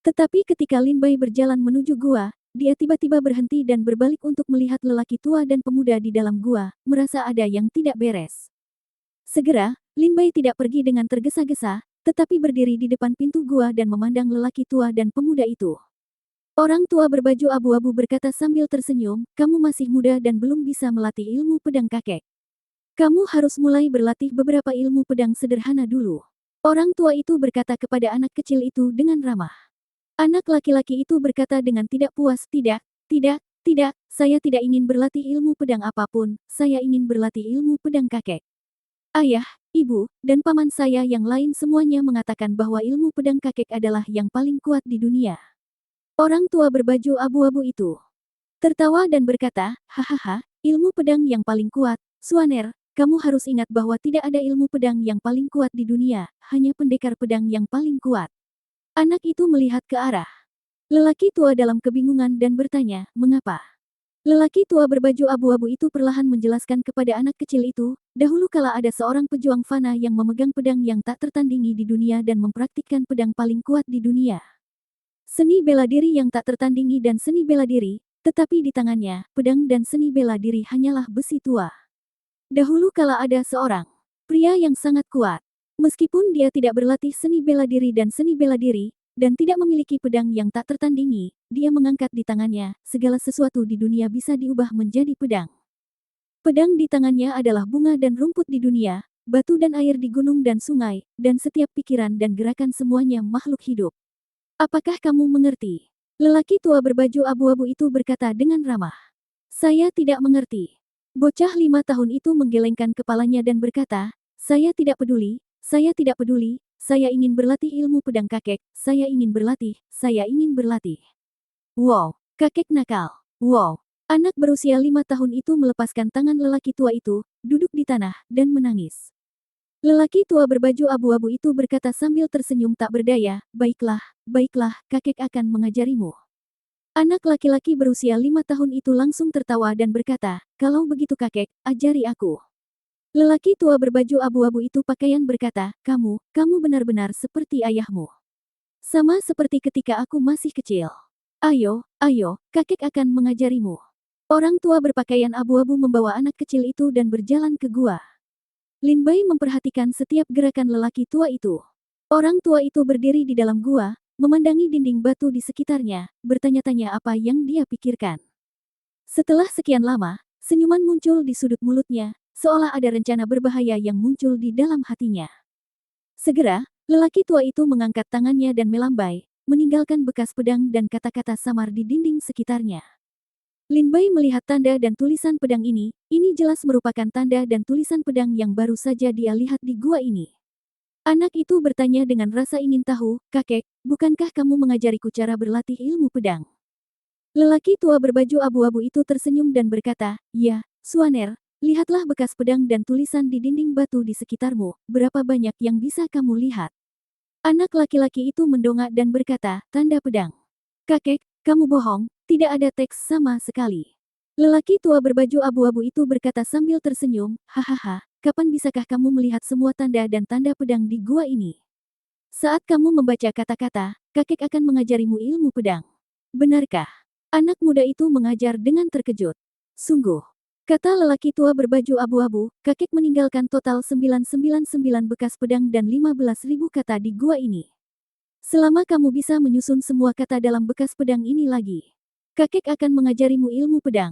Tetapi ketika Lin Bai berjalan menuju gua, dia tiba-tiba berhenti dan berbalik untuk melihat lelaki tua dan pemuda di dalam gua, merasa ada yang tidak beres. Segera, Lin Bai tidak pergi dengan tergesa-gesa, tetapi berdiri di depan pintu gua dan memandang lelaki tua dan pemuda itu. Orang tua berbaju abu-abu berkata sambil tersenyum, "Kamu masih muda dan belum bisa melatih ilmu pedang kakek. Kamu harus mulai berlatih beberapa ilmu pedang sederhana dulu." Orang tua itu berkata kepada anak kecil itu dengan ramah. Anak laki-laki itu berkata dengan tidak puas, "Tidak, tidak, tidak, saya tidak ingin berlatih ilmu pedang apapun, saya ingin berlatih ilmu pedang kakek. Ayah, ibu, dan paman saya yang lain semuanya mengatakan bahwa ilmu pedang kakek adalah yang paling kuat di dunia." Orang tua berbaju abu-abu itu tertawa dan berkata, "Hahaha, ilmu pedang yang paling kuat, Suaner, kamu harus ingat bahwa tidak ada ilmu pedang yang paling kuat di dunia, hanya pendekar pedang yang paling kuat." Anak itu melihat ke arah lelaki tua dalam kebingungan dan bertanya, "Mengapa?" Lelaki tua berbaju abu-abu itu perlahan menjelaskan kepada anak kecil itu, dahulu kala ada seorang pejuang fana yang memegang pedang yang tak tertandingi di dunia dan mempraktikkan pedang paling kuat di dunia. Seni bela diri yang tak tertandingi dan seni bela diri, tetapi di tangannya, pedang dan seni bela diri hanyalah besi tua. Dahulu kala ada seorang pria yang sangat kuat. Meskipun dia tidak berlatih seni bela diri dan seni bela diri, dan tidak memiliki pedang yang tak tertandingi, dia mengangkat di tangannya, segala sesuatu di dunia bisa diubah menjadi pedang. Pedang di tangannya adalah bunga dan rumput di dunia, batu dan air di gunung dan sungai, dan setiap pikiran dan gerakan semuanya makhluk hidup. Apakah kamu mengerti? Lelaki tua berbaju abu-abu itu berkata dengan ramah. Saya tidak mengerti. Bocah 5 tahun itu menggelengkan kepalanya dan berkata, saya tidak peduli, saya tidak peduli, saya ingin berlatih ilmu pedang kakek, saya ingin berlatih, saya ingin berlatih. Wow, kakek nakal. Wow. Anak berusia 5 tahun itu melepaskan tangan lelaki tua itu, duduk di tanah, dan menangis. Lelaki tua berbaju abu-abu itu berkata sambil tersenyum tak berdaya, baiklah, baiklah, kakek akan mengajarimu. Anak laki-laki berusia 5 tahun itu langsung tertawa dan berkata, kalau begitu kakek, ajari aku. Lelaki tua berbaju abu-abu itu pakaian berkata, kamu benar-benar seperti ayahmu. Sama seperti ketika aku masih kecil. Ayo, kakek akan mengajarimu. Orang tua berpakaian abu-abu membawa anak kecil itu dan berjalan ke gua. Lin Bai memperhatikan setiap gerakan lelaki tua itu. Orang tua itu berdiri di dalam gua, memandangi dinding batu di sekitarnya, bertanya-tanya apa yang dia pikirkan. Setelah sekian lama, senyuman muncul di sudut mulutnya, seolah ada rencana berbahaya yang muncul di dalam hatinya. Segera, lelaki tua itu mengangkat tangannya dan melambai, meninggalkan bekas pedang dan kata-kata samar di dinding sekitarnya. Lin Bai melihat tanda dan tulisan pedang ini jelas merupakan tanda dan tulisan pedang yang baru saja dia lihat di gua ini. Anak itu bertanya dengan rasa ingin tahu, kakek, bukankah kamu mengajariku cara berlatih ilmu pedang? Lelaki tua berbaju abu-abu itu tersenyum dan berkata, ya, Suaner, lihatlah bekas pedang dan tulisan di dinding batu di sekitarmu, berapa banyak yang bisa kamu lihat? Anak laki-laki itu mendongak dan berkata, tanda pedang. Kakek, kamu bohong, tidak ada teks sama sekali. Lelaki tua berbaju abu-abu itu berkata sambil tersenyum, hahaha, kapan bisakah kamu melihat semua tanda dan tanda pedang di gua ini? Saat kamu membaca kata-kata, kakek akan mengajarimu ilmu pedang. Benarkah? Anak muda itu mengajar dengan terkejut. Sungguh. Kata lelaki tua berbaju abu-abu, kakek meninggalkan total 999 bekas pedang dan 15.000 kata di gua ini. Selama kamu bisa menyusun semua kata dalam bekas pedang ini lagi, kakek akan mengajarimu ilmu pedang.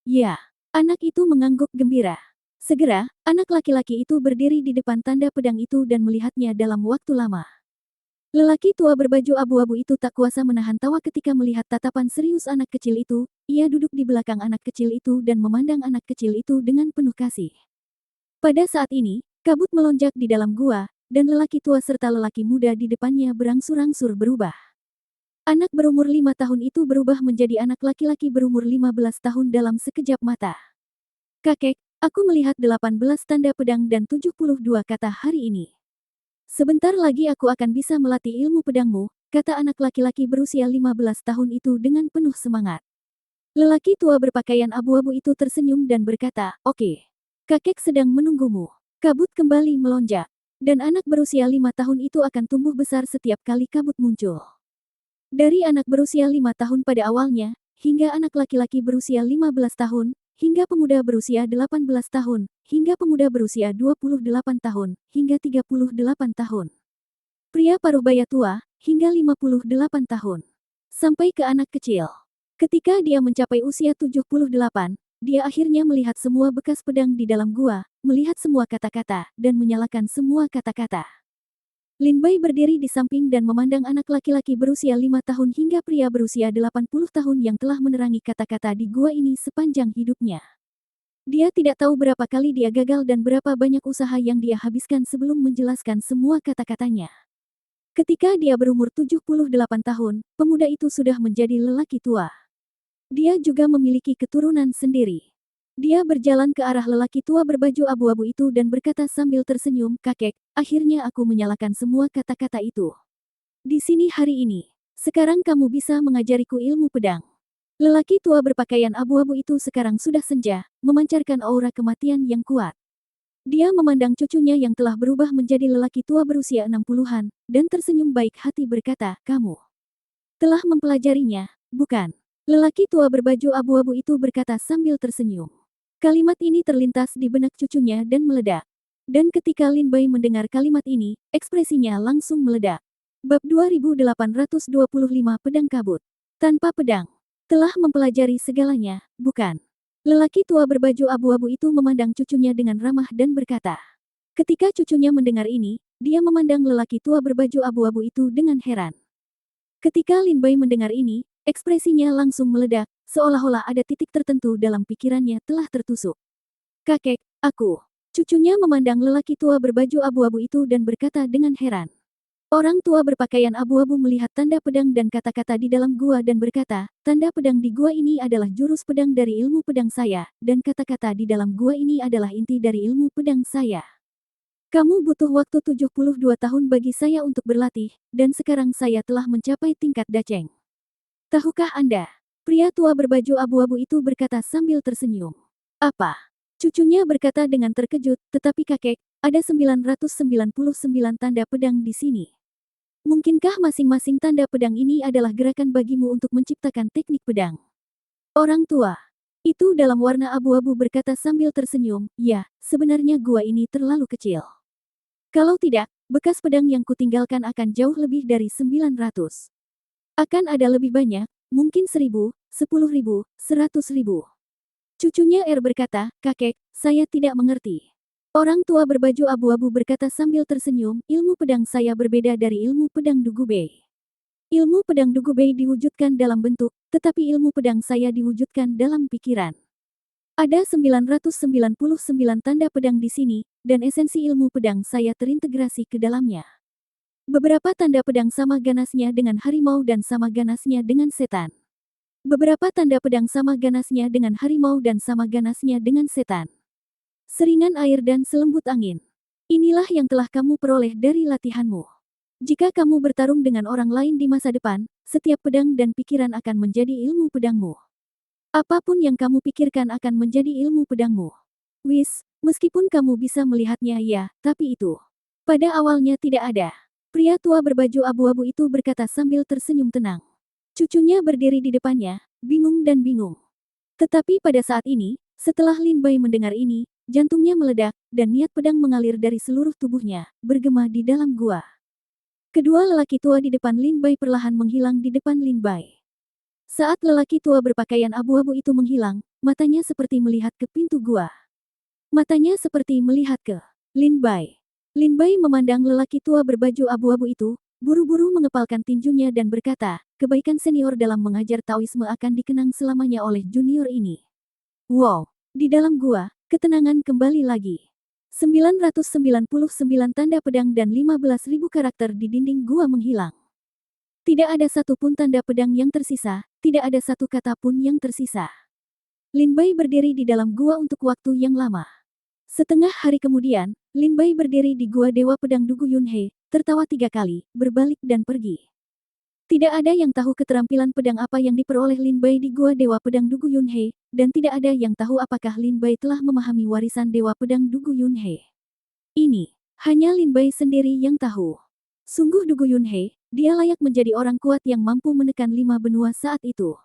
Ya, anak itu mengangguk gembira. Segera, anak laki-laki itu berdiri di depan tanda pedang itu dan melihatnya dalam waktu lama. Lelaki tua berbaju abu-abu itu tak kuasa menahan tawa ketika melihat tatapan serius anak kecil itu. Ia duduk di belakang anak kecil itu dan memandang anak kecil itu dengan penuh kasih. Pada saat ini, kabut melonjak di dalam gua, dan lelaki tua serta lelaki muda di depannya berangsur-angsur berubah. Anak berumur 5 tahun itu berubah menjadi anak laki-laki berumur 15 tahun dalam sekejap mata. Kakek, aku melihat 18 tanda pedang dan 72 kata hari ini. Sebentar lagi aku akan bisa melatih ilmu pedangmu, kata anak laki-laki berusia 15 tahun itu dengan penuh semangat. Lelaki tua berpakaian abu-abu itu tersenyum dan berkata, oke. Kakek sedang menunggumu. Kabut kembali melonjak. Dan anak berusia 5 tahun itu akan tumbuh besar setiap kali kabut muncul. Dari anak berusia 5 tahun pada awalnya, hingga anak laki-laki berusia 15 tahun, hingga pemuda berusia 18 tahun, hingga pemuda berusia 28 tahun, hingga 38 tahun. Pria paruh baya tua, hingga 58 tahun. Sampai ke anak kecil. Ketika dia mencapai usia 78, dia akhirnya melihat semua bekas pedang di dalam gua, melihat semua kata-kata, dan menyalakan semua kata-kata. Lin Bai berdiri di samping dan memandang anak laki-laki berusia 5 tahun hingga pria berusia 80 tahun yang telah menerangi kata-kata di gua ini sepanjang hidupnya. Dia tidak tahu berapa kali dia gagal dan berapa banyak usaha yang dia habiskan sebelum menjelaskan semua kata-katanya. Ketika dia berumur 78 tahun, pemuda itu sudah menjadi lelaki tua. Dia juga memiliki keturunan sendiri. Dia berjalan ke arah lelaki tua berbaju abu-abu itu dan berkata sambil tersenyum, kakek, akhirnya aku menyalakan semua kata-kata itu. Di sini hari ini. Sekarang kamu bisa mengajariku ilmu pedang. Lelaki tua berpakaian abu-abu itu sekarang sudah senja, memancarkan aura kematian yang kuat. Dia memandang cucunya yang telah berubah menjadi lelaki tua berusia 60-an, dan tersenyum baik hati berkata, "Kamu telah mempelajarinya, bukan?" Lelaki tua berbaju abu-abu itu berkata sambil tersenyum. Kalimat ini terlintas di benak cucunya dan meledak. Dan ketika Lin Bai mendengar kalimat ini, ekspresinya langsung meledak. Bab 2825 Pedang Kabut. Tanpa pedang. Telah mempelajari segalanya, bukan? Lelaki tua berbaju abu-abu itu memandang cucunya dengan ramah dan berkata. Ketika cucunya mendengar ini, dia memandang lelaki tua berbaju abu-abu itu dengan heran. Ketika Lin Bai mendengar ini, ekspresinya langsung meledak, seolah-olah ada titik tertentu dalam pikirannya telah tertusuk. "Kakek, aku." Cucunya memandang lelaki tua berbaju abu-abu itu dan berkata dengan heran. Orang tua berpakaian abu-abu melihat tanda pedang dan kata-kata di dalam gua dan berkata, "Tanda pedang di gua ini adalah jurus pedang dari ilmu pedang saya, dan kata-kata di dalam gua ini adalah inti dari ilmu pedang saya. Kamu butuh waktu 72 tahun bagi saya untuk berlatih, dan sekarang saya telah mencapai tingkat daceng. Tahukah Anda?" Pria tua berbaju abu-abu itu berkata sambil tersenyum. "Apa?" Cucunya berkata dengan terkejut, "Tetapi kakek, ada 999 tanda pedang di sini. Mungkinkah masing-masing tanda pedang ini adalah gerakan bagimu untuk menciptakan teknik pedang?" Orang tua itu dalam warna abu-abu berkata sambil tersenyum, "Ya, sebenarnya gua ini terlalu kecil. Kalau tidak, bekas pedang yang kutinggalkan akan jauh lebih dari 900. Akan ada lebih banyak, mungkin 1000, 10.000, 100.000. Cucunya berkata, "Kakek, saya tidak mengerti." Orang tua berbaju abu-abu berkata sambil tersenyum, "Ilmu pedang saya berbeda dari ilmu pedang Dugubei. Ilmu pedang Dugubei diwujudkan dalam bentuk, tetapi ilmu pedang saya diwujudkan dalam pikiran. Ada 999 tanda pedang di sini, dan esensi ilmu pedang saya terintegrasi ke dalamnya. Beberapa tanda pedang sama ganasnya dengan harimau dan sama ganasnya dengan setan. Beberapa tanda pedang sama ganasnya dengan harimau dan sama ganasnya dengan setan. Seringan air dan selembut angin. Inilah yang telah kamu peroleh dari latihanmu. Jika kamu bertarung dengan orang lain di masa depan, setiap pedang dan pikiran akan menjadi ilmu pedangmu. Apapun yang kamu pikirkan akan menjadi ilmu pedangmu. Wis, meskipun kamu bisa melihatnya ya, tapi itu pada awalnya tidak ada." Pria tua berbaju abu-abu itu berkata sambil tersenyum tenang. Cucunya berdiri di depannya, bingung dan bingung. Tetapi pada saat ini, setelah Lin Bai mendengar ini, jantungnya meledak, dan niat pedang mengalir dari seluruh tubuhnya, bergema di dalam gua. Kedua lelaki tua di depan Lin Bai perlahan menghilang di depan Lin Bai. Saat lelaki tua berpakaian abu-abu itu menghilang, matanya seperti melihat ke pintu gua. Matanya seperti melihat ke Lin Bai. Lin Bai memandang lelaki tua berbaju abu-abu itu, buru-buru mengepalkan tinjunya dan berkata, "Kebaikan senior dalam mengajar Taoisme akan dikenang selamanya oleh junior ini." Wow! Di dalam gua, ketenangan kembali lagi. 999 tanda pedang dan 15.000 karakter di dinding gua menghilang. Tidak ada satu pun tanda pedang yang tersisa, tidak ada satu kata pun yang tersisa. Lin Bai berdiri di dalam gua untuk waktu yang lama. Setengah hari kemudian, Lin Bai berdiri di gua Dewa Pedang Dugu Yunhe, tertawa 3 kali, berbalik dan pergi. Tidak ada yang tahu keterampilan pedang apa yang diperoleh Lin Bai di gua Dewa Pedang Dugu Yunhe, dan tidak ada yang tahu apakah Lin Bai telah memahami warisan Dewa Pedang Dugu Yunhe. Ini hanya Lin Bai sendiri yang tahu. Sungguh Dugu Yunhe, dia layak menjadi orang kuat yang mampu menekan 5 benua saat itu.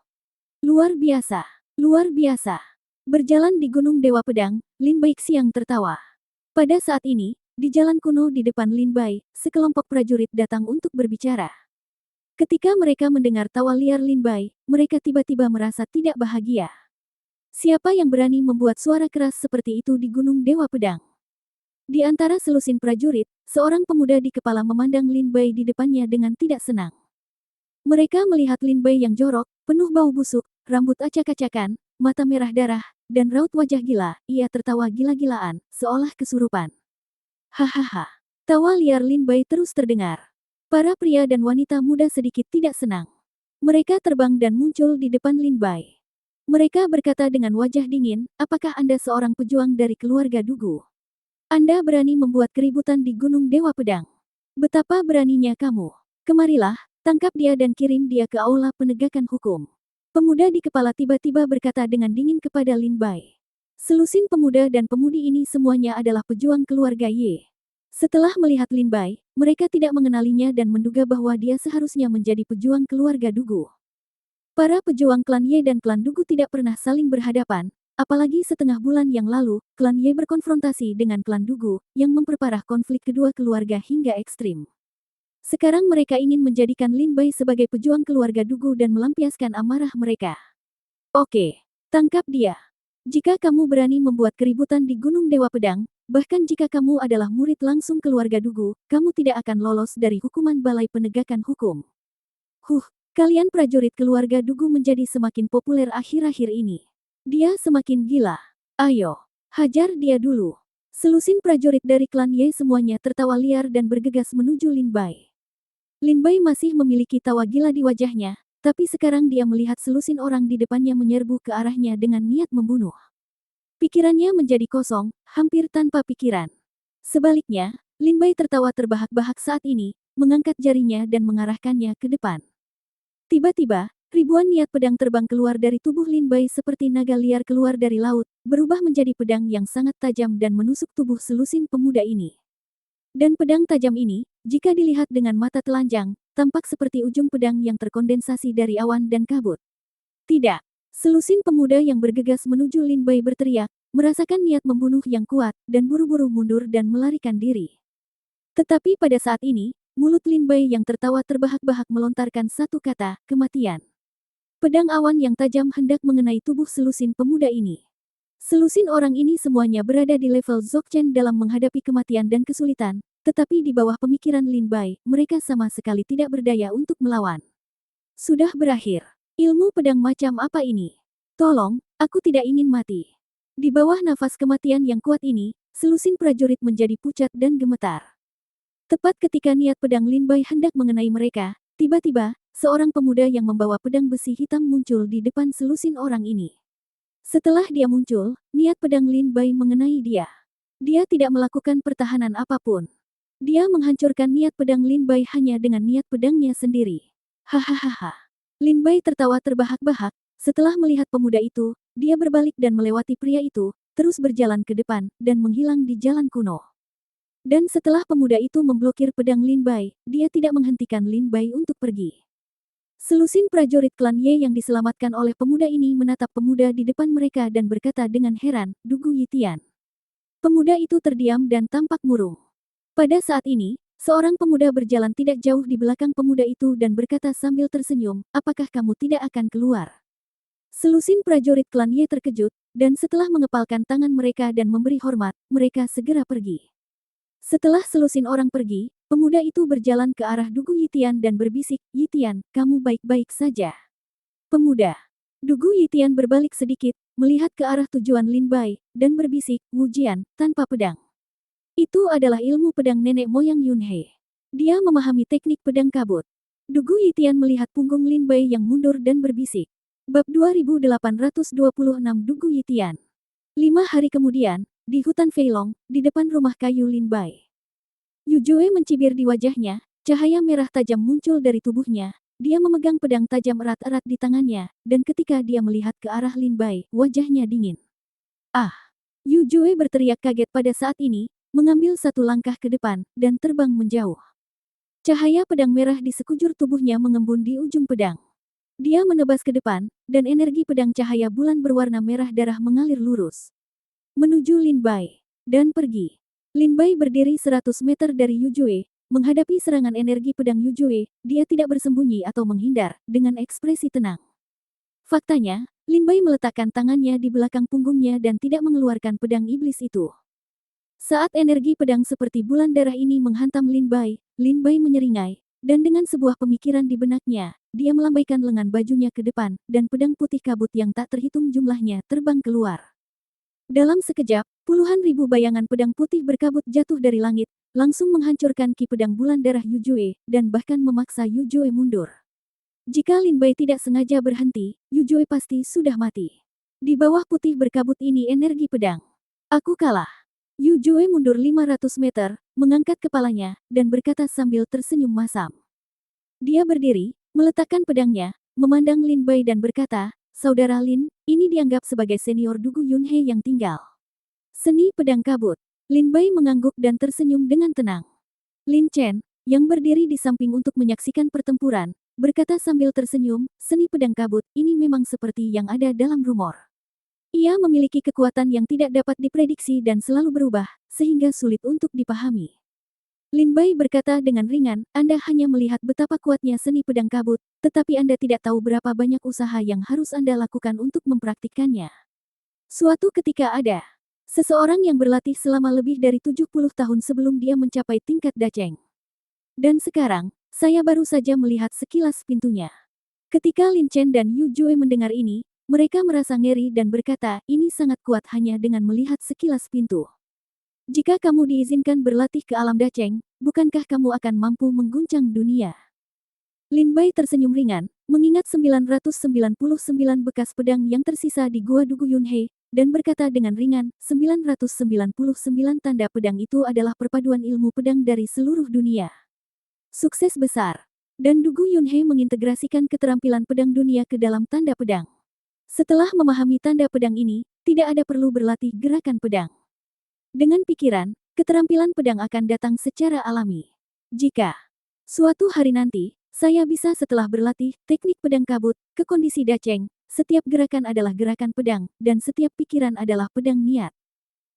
Luar biasa, luar biasa. Berjalan di Gunung Dewa Pedang, Lin Bai Xiang tertawa. Pada saat ini, di jalan kuno di depan Lin Bai, sekelompok prajurit datang untuk berbicara. Ketika mereka mendengar tawa liar Lin Bai, mereka tiba-tiba merasa tidak bahagia. Siapa yang berani membuat suara keras seperti itu di Gunung Dewa Pedang? Di antara selusin prajurit, seorang pemuda di kepala memandang Lin Bai di depannya dengan tidak senang. Mereka melihat Lin Bai yang jorok, penuh bau busuk, rambut acak-acakan, mata merah darah, dan raut wajah gila. Ia tertawa gila-gilaan, seolah kesurupan. Hahaha. Tawa liar Lin Bai terus terdengar. Para pria dan wanita muda sedikit tidak senang. Mereka terbang dan muncul di depan Lin Bai. Mereka berkata dengan wajah dingin, "Apakah Anda seorang pejuang dari keluarga Dugu? Anda berani membuat keributan di Gunung Dewa Pedang? Betapa beraninya kamu. Kemarilah, tangkap dia dan kirim dia ke aula penegakan hukum." Pemuda di kepala tiba-tiba berkata dengan dingin kepada Lin Bai. Selusin pemuda dan pemudi ini semuanya adalah pejuang keluarga Ye. Setelah melihat Lin Bai, mereka tidak mengenalinya dan menduga bahwa dia seharusnya menjadi pejuang keluarga Dugu. Para pejuang klan Ye dan klan Dugu tidak pernah saling berhadapan, apalagi setengah bulan yang lalu, klan Ye berkonfrontasi dengan klan Dugu, yang memperparah konflik kedua keluarga hingga ekstrim. Sekarang mereka ingin menjadikan Lin Bai sebagai pejuang keluarga Dugu dan melampiaskan amarah mereka. Oke, tangkap dia. Jika kamu berani membuat keributan di Gunung Dewa Pedang, bahkan jika kamu adalah murid langsung keluarga Dugu, kamu tidak akan lolos dari hukuman Balai Penegakan Hukum. Kalian prajurit keluarga Dugu menjadi semakin populer akhir-akhir ini. Dia semakin gila. Ayo, hajar dia dulu. Selusin prajurit dari klan Ye semuanya tertawa liar dan bergegas menuju Lin Bai. Lin Bai masih memiliki tawa gila di wajahnya, tapi sekarang dia melihat selusin orang di depannya menyerbu ke arahnya dengan niat membunuh. Pikirannya menjadi kosong, hampir tanpa pikiran. Sebaliknya, Lin Bai tertawa terbahak-bahak saat ini, mengangkat jarinya dan mengarahkannya ke depan. Tiba-tiba, ribuan niat pedang terbang keluar dari tubuh Lin Bai seperti naga liar keluar dari laut, berubah menjadi pedang yang sangat tajam dan menusuk tubuh selusin pemuda ini. Dan pedang tajam ini, jika dilihat dengan mata telanjang, tampak seperti ujung pedang yang terkondensasi dari awan dan kabut. Tidak. Selusin pemuda yang bergegas menuju Lin Bai berteriak, merasakan niat membunuh yang kuat, dan buru-buru mundur dan melarikan diri. Tetapi pada saat ini, mulut Lin Bai yang tertawa terbahak-bahak melontarkan satu kata, kematian. Pedang awan yang tajam hendak mengenai tubuh selusin pemuda ini. Selusin orang ini semuanya berada di level Dzogchen dalam menghadapi kematian dan kesulitan, tetapi di bawah pemikiran Lin Bai, mereka sama sekali tidak berdaya untuk melawan. Sudah berakhir. Ilmu pedang macam apa ini? Tolong, aku tidak ingin mati. Di bawah nafas kematian yang kuat ini, selusin prajurit menjadi pucat dan gemetar. Tepat ketika niat pedang Lin Bai hendak mengenai mereka, tiba-tiba, seorang pemuda yang membawa pedang besi hitam muncul di depan selusin orang ini. Setelah dia muncul, niat pedang Lin Bai mengenai dia. Dia tidak melakukan pertahanan apapun. Dia menghancurkan niat pedang Lin Bai hanya dengan niat pedangnya sendiri. Hahaha. Lin Bai tertawa terbahak-bahak, setelah melihat pemuda itu, dia berbalik dan melewati pria itu, terus berjalan ke depan, dan menghilang di jalan kuno. Dan setelah pemuda itu memblokir pedang Lin Bai, dia tidak menghentikan Lin Bai untuk pergi. Selusin prajurit klan Ye yang diselamatkan oleh pemuda ini menatap pemuda di depan mereka dan berkata dengan heran, Dugu Yitian. Pemuda itu terdiam dan tampak murung. Pada saat ini, seorang pemuda berjalan tidak jauh di belakang pemuda itu dan berkata sambil tersenyum, apakah kamu tidak akan keluar? Selusin prajurit klan Ye terkejut, dan setelah mengepalkan tangan mereka dan memberi hormat, mereka segera pergi. Setelah selusin orang pergi, pemuda itu berjalan ke arah Dugu Yitian dan berbisik, Yitian, kamu baik-baik saja. Pemuda. Dugu Yitian berbalik sedikit, melihat ke arah tujuan Lin Bai, dan berbisik, Wujian, tanpa pedang. Itu adalah ilmu pedang nenek moyang Yunhe. Dia memahami teknik pedang kabut. Dugu Yitian melihat punggung Lin Bai yang mundur dan berbisik. Bab 2826 Dugu Yitian. 5 hari kemudian, di hutan Feilong, di depan rumah kayu Lin Bai. Yujue mencibir di wajahnya, cahaya merah tajam muncul dari tubuhnya, dia memegang pedang tajam erat-erat di tangannya, dan ketika dia melihat ke arah Lin Bai, wajahnya dingin. Ah! Yujue berteriak kaget pada saat ini, mengambil satu langkah ke depan, dan terbang menjauh. Cahaya pedang merah di sekujur tubuhnya mengembun di ujung pedang. Dia menebas ke depan, dan energi pedang cahaya bulan berwarna merah darah mengalir lurus menuju Lin Bai, dan pergi. Lin Bai berdiri 100 meter dari Yujue, menghadapi serangan energi pedang Yujue, dia tidak bersembunyi atau menghindar, dengan ekspresi tenang. Faktanya, Lin Bai meletakkan tangannya di belakang punggungnya dan tidak mengeluarkan pedang iblis itu. Saat energi pedang seperti bulan darah ini menghantam Lin Bai menyeringai, dan dengan sebuah pemikiran di benaknya, dia melambaikan lengan bajunya ke depan, dan pedang putih kabut yang tak terhitung jumlahnya terbang keluar. Dalam sekejap, puluhan ribu bayangan pedang putih berkabut jatuh dari langit, langsung menghancurkan ki pedang bulan darah Yujue, dan bahkan memaksa Yujue mundur. Jika Lin Bai tidak sengaja berhenti, Yujue pasti sudah mati. Di bawah putih berkabut ini energi pedang. Aku kalah. Yujue mundur 500 meter, mengangkat kepalanya, dan berkata sambil tersenyum masam. Dia berdiri, meletakkan pedangnya, memandang Lin Bai dan berkata, "Saudara Lin, ini dianggap sebagai senior Dugu Yunhe yang tinggal." Seni pedang kabut. Lin Bai mengangguk dan tersenyum dengan tenang. Lin Chen, yang berdiri di samping untuk menyaksikan pertempuran, berkata sambil tersenyum, "Seni pedang kabut ini memang seperti yang ada dalam rumor. Ia memiliki kekuatan yang tidak dapat diprediksi dan selalu berubah, sehingga sulit untuk dipahami." Lin Bai berkata dengan ringan, "Anda hanya melihat betapa kuatnya seni pedang kabut, tetapi Anda tidak tahu berapa banyak usaha yang harus Anda lakukan untuk mempraktikkannya. Suatu ketika ada seseorang yang berlatih selama lebih dari 70 tahun sebelum dia mencapai tingkat daceng. Dan sekarang, saya baru saja melihat sekilas pintunya." Ketika Lin Chen dan Yu Jue mendengar ini, mereka merasa ngeri dan berkata, "Ini sangat kuat hanya dengan melihat sekilas pintu. Jika kamu diizinkan berlatih ke alam daceng, bukankah kamu akan mampu mengguncang dunia?" Lin Bai tersenyum ringan, mengingat 999 bekas pedang yang tersisa di Gua Dugu Yunhe, dan berkata dengan ringan, 999 tanda pedang itu adalah perpaduan ilmu pedang dari seluruh dunia. Sukses besar. Dan Dugu Yunhe mengintegrasikan keterampilan pedang dunia ke dalam tanda pedang. Setelah memahami tanda pedang ini, tidak ada perlu berlatih gerakan pedang. Dengan pikiran, keterampilan pedang akan datang secara alami. Jika suatu hari nanti, saya bisa setelah berlatih teknik pedang kabut ke kondisi daceng, setiap gerakan adalah gerakan pedang, dan setiap pikiran adalah pedang niat.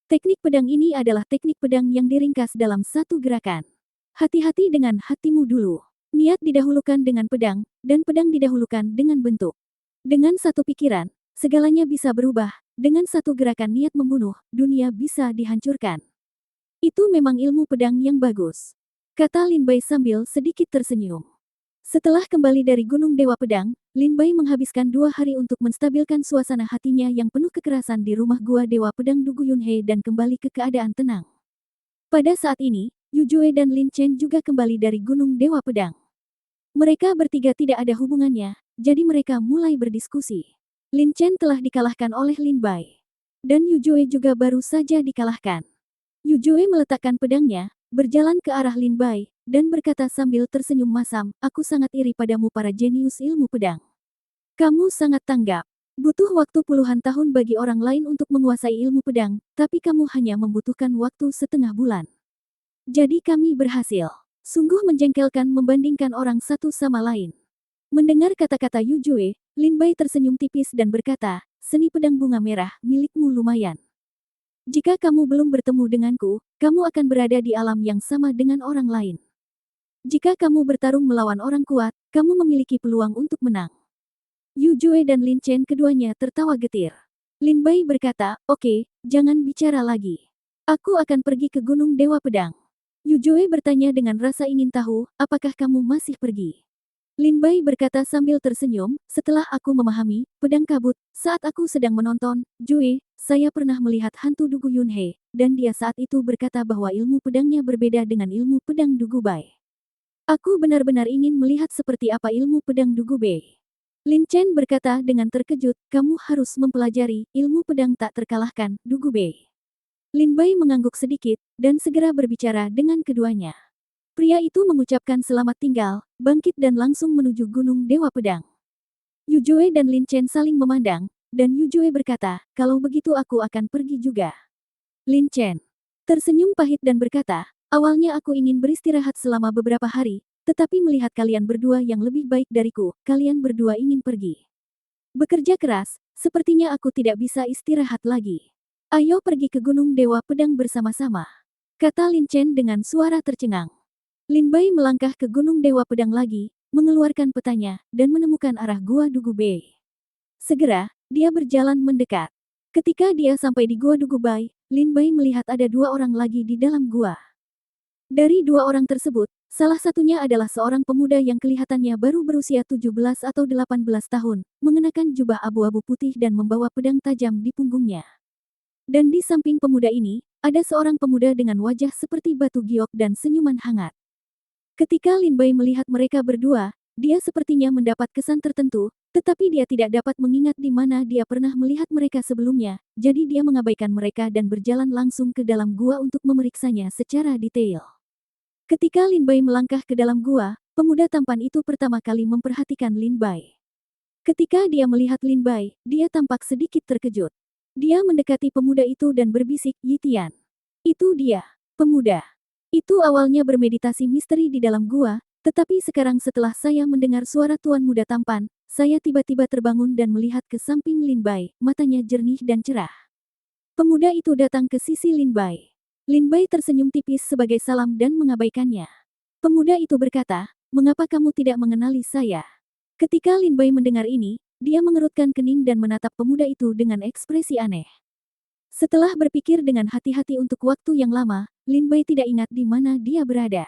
Teknik pedang ini adalah teknik pedang yang diringkas dalam satu gerakan. Hati-hati dengan hatimu dulu. Niat didahulukan dengan pedang, dan pedang didahulukan dengan bentuk. Dengan satu pikiran, segalanya bisa berubah. Dengan satu gerakan niat membunuh, dunia bisa dihancurkan. Itu memang ilmu pedang yang bagus, kata Lin Bai sambil sedikit tersenyum. Setelah kembali dari Gunung Dewa Pedang, Lin Bai menghabiskan 2 hari untuk menstabilkan suasana hatinya yang penuh kekerasan di rumah Gua Dewa Pedang Dugu Yunhe dan kembali ke keadaan tenang. Pada saat ini, Yu Jue dan Lin Chen juga kembali dari Gunung Dewa Pedang. Mereka bertiga tidak ada hubungannya, jadi mereka mulai berdiskusi. Lin Chen telah dikalahkan oleh Lin Bai. Dan Yu Jue juga baru saja dikalahkan. Yu Jue meletakkan pedangnya, berjalan ke arah Lin Bai, dan berkata sambil tersenyum masam, "Aku sangat iri padamu para jenius ilmu pedang. Kamu sangat tanggap. Butuh waktu puluhan tahun bagi orang lain untuk menguasai ilmu pedang, tapi kamu hanya membutuhkan waktu setengah bulan. Jadi kami berhasil." Sungguh menjengkelkan membandingkan orang satu sama lain. Mendengar kata-kata Yu Jue, Lin Bai tersenyum tipis dan berkata, "Seni pedang bunga merah milikmu lumayan. Jika kamu belum bertemu denganku, kamu akan berada di alam yang sama dengan orang lain. Jika kamu bertarung melawan orang kuat, kamu memiliki peluang untuk menang." Yu Jue dan Lin Chen keduanya tertawa getir. Lin Bai berkata, "Oke, jangan bicara lagi. Aku akan pergi ke Gunung Dewa Pedang." Yu Jue bertanya dengan rasa ingin tahu, "Apakah kamu masih pergi?" Lin Bai berkata sambil tersenyum, "Setelah aku memahami pedang kabut, saat aku sedang menonton, Jue, saya pernah melihat hantu Dugu Yunhe, dan dia saat itu berkata bahwa ilmu pedangnya berbeda dengan ilmu pedang Dugu Bai. Aku benar-benar ingin melihat seperti apa ilmu pedang Dugu Bai." Lin Chen berkata dengan terkejut, "Kamu harus mempelajari ilmu pedang tak terkalahkan, Dugu Bai." Lin Bai mengangguk sedikit, dan segera berbicara dengan keduanya. Pria itu mengucapkan selamat tinggal, bangkit dan langsung menuju Gunung Dewa Pedang. Yu Jue dan Lin Chen saling memandang, dan Yu Jue berkata, "Kalau begitu aku akan pergi juga." Lin Chen tersenyum pahit dan berkata, "Awalnya aku ingin beristirahat selama beberapa hari, tetapi melihat kalian berdua yang lebih baik dariku, kalian berdua ingin pergi. Bekerja keras, sepertinya aku tidak bisa istirahat lagi. Ayo pergi ke Gunung Dewa Pedang bersama-sama," kata Lin Chen dengan suara tercengang. Lin Bai melangkah ke Gunung Dewa Pedang lagi, mengeluarkan petanya, dan menemukan arah Gua Dugu Bai. Segera, dia berjalan mendekat. Ketika dia sampai di Gua Dugu Bai, Lin Bai melihat ada 2 orang lagi di dalam gua. Dari 2 orang tersebut, salah satunya adalah seorang pemuda yang kelihatannya baru berusia 17 atau 18 tahun, mengenakan jubah abu-abu putih dan membawa pedang tajam di punggungnya. Dan di samping pemuda ini, ada seorang pemuda dengan wajah seperti batu giok dan senyuman hangat. Ketika Lin Bai melihat mereka berdua, dia sepertinya mendapat kesan tertentu, tetapi dia tidak dapat mengingat di mana dia pernah melihat mereka sebelumnya, jadi dia mengabaikan mereka dan berjalan langsung ke dalam gua untuk memeriksanya secara detail. Ketika Lin Bai melangkah ke dalam gua, pemuda tampan itu pertama kali memperhatikan Lin Bai. Ketika dia melihat Lin Bai, dia tampak sedikit terkejut. Dia mendekati pemuda itu dan berbisik, "Yi Tian. Itu dia, pemuda. Itu awalnya bermeditasi misteri di dalam gua, tetapi sekarang setelah saya mendengar suara tuan muda tampan, saya tiba-tiba terbangun dan melihat ke samping Lin Bai, matanya jernih dan cerah." Pemuda itu datang ke sisi Lin Bai. Lin Bai tersenyum tipis sebagai salam dan mengabaikannya. Pemuda itu berkata, "Mengapa kamu tidak mengenali saya?" Ketika Lin Bai mendengar ini, dia mengerutkan kening dan menatap pemuda itu dengan ekspresi aneh. Setelah berpikir dengan hati-hati untuk waktu yang lama, Lin Bai tidak ingat di mana dia berada.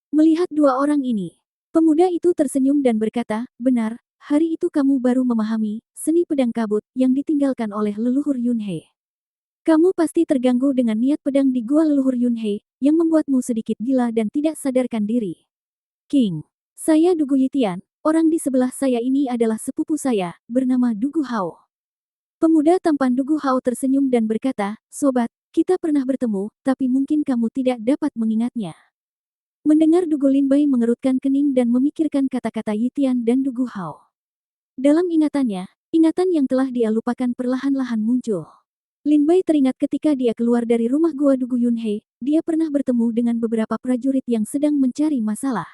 Melihat dua orang ini, pemuda itu tersenyum dan berkata, "Benar, hari itu kamu baru memahami seni pedang kabut yang ditinggalkan oleh leluhur Yunhe. Kamu pasti terganggu dengan niat pedang di gua leluhur Yunhe, yang membuatmu sedikit gila dan tidak sadarkan diri. King, saya Dugu Yitian, orang di sebelah saya ini adalah sepupu saya, bernama Dugu Hao." Pemuda tampan Dugu Hao tersenyum dan berkata, "Sobat, kita pernah bertemu, tapi mungkin kamu tidak dapat mengingatnya." Mendengar Dugu Lin Bai mengerutkan kening dan memikirkan kata-kata Yitian dan Dugu Hao. Dalam ingatannya, ingatan yang telah dia lupakan perlahan-lahan muncul. Lin Bai teringat ketika dia keluar dari rumah gua Dugu Yunhe, dia pernah bertemu dengan beberapa prajurit yang sedang mencari masalah.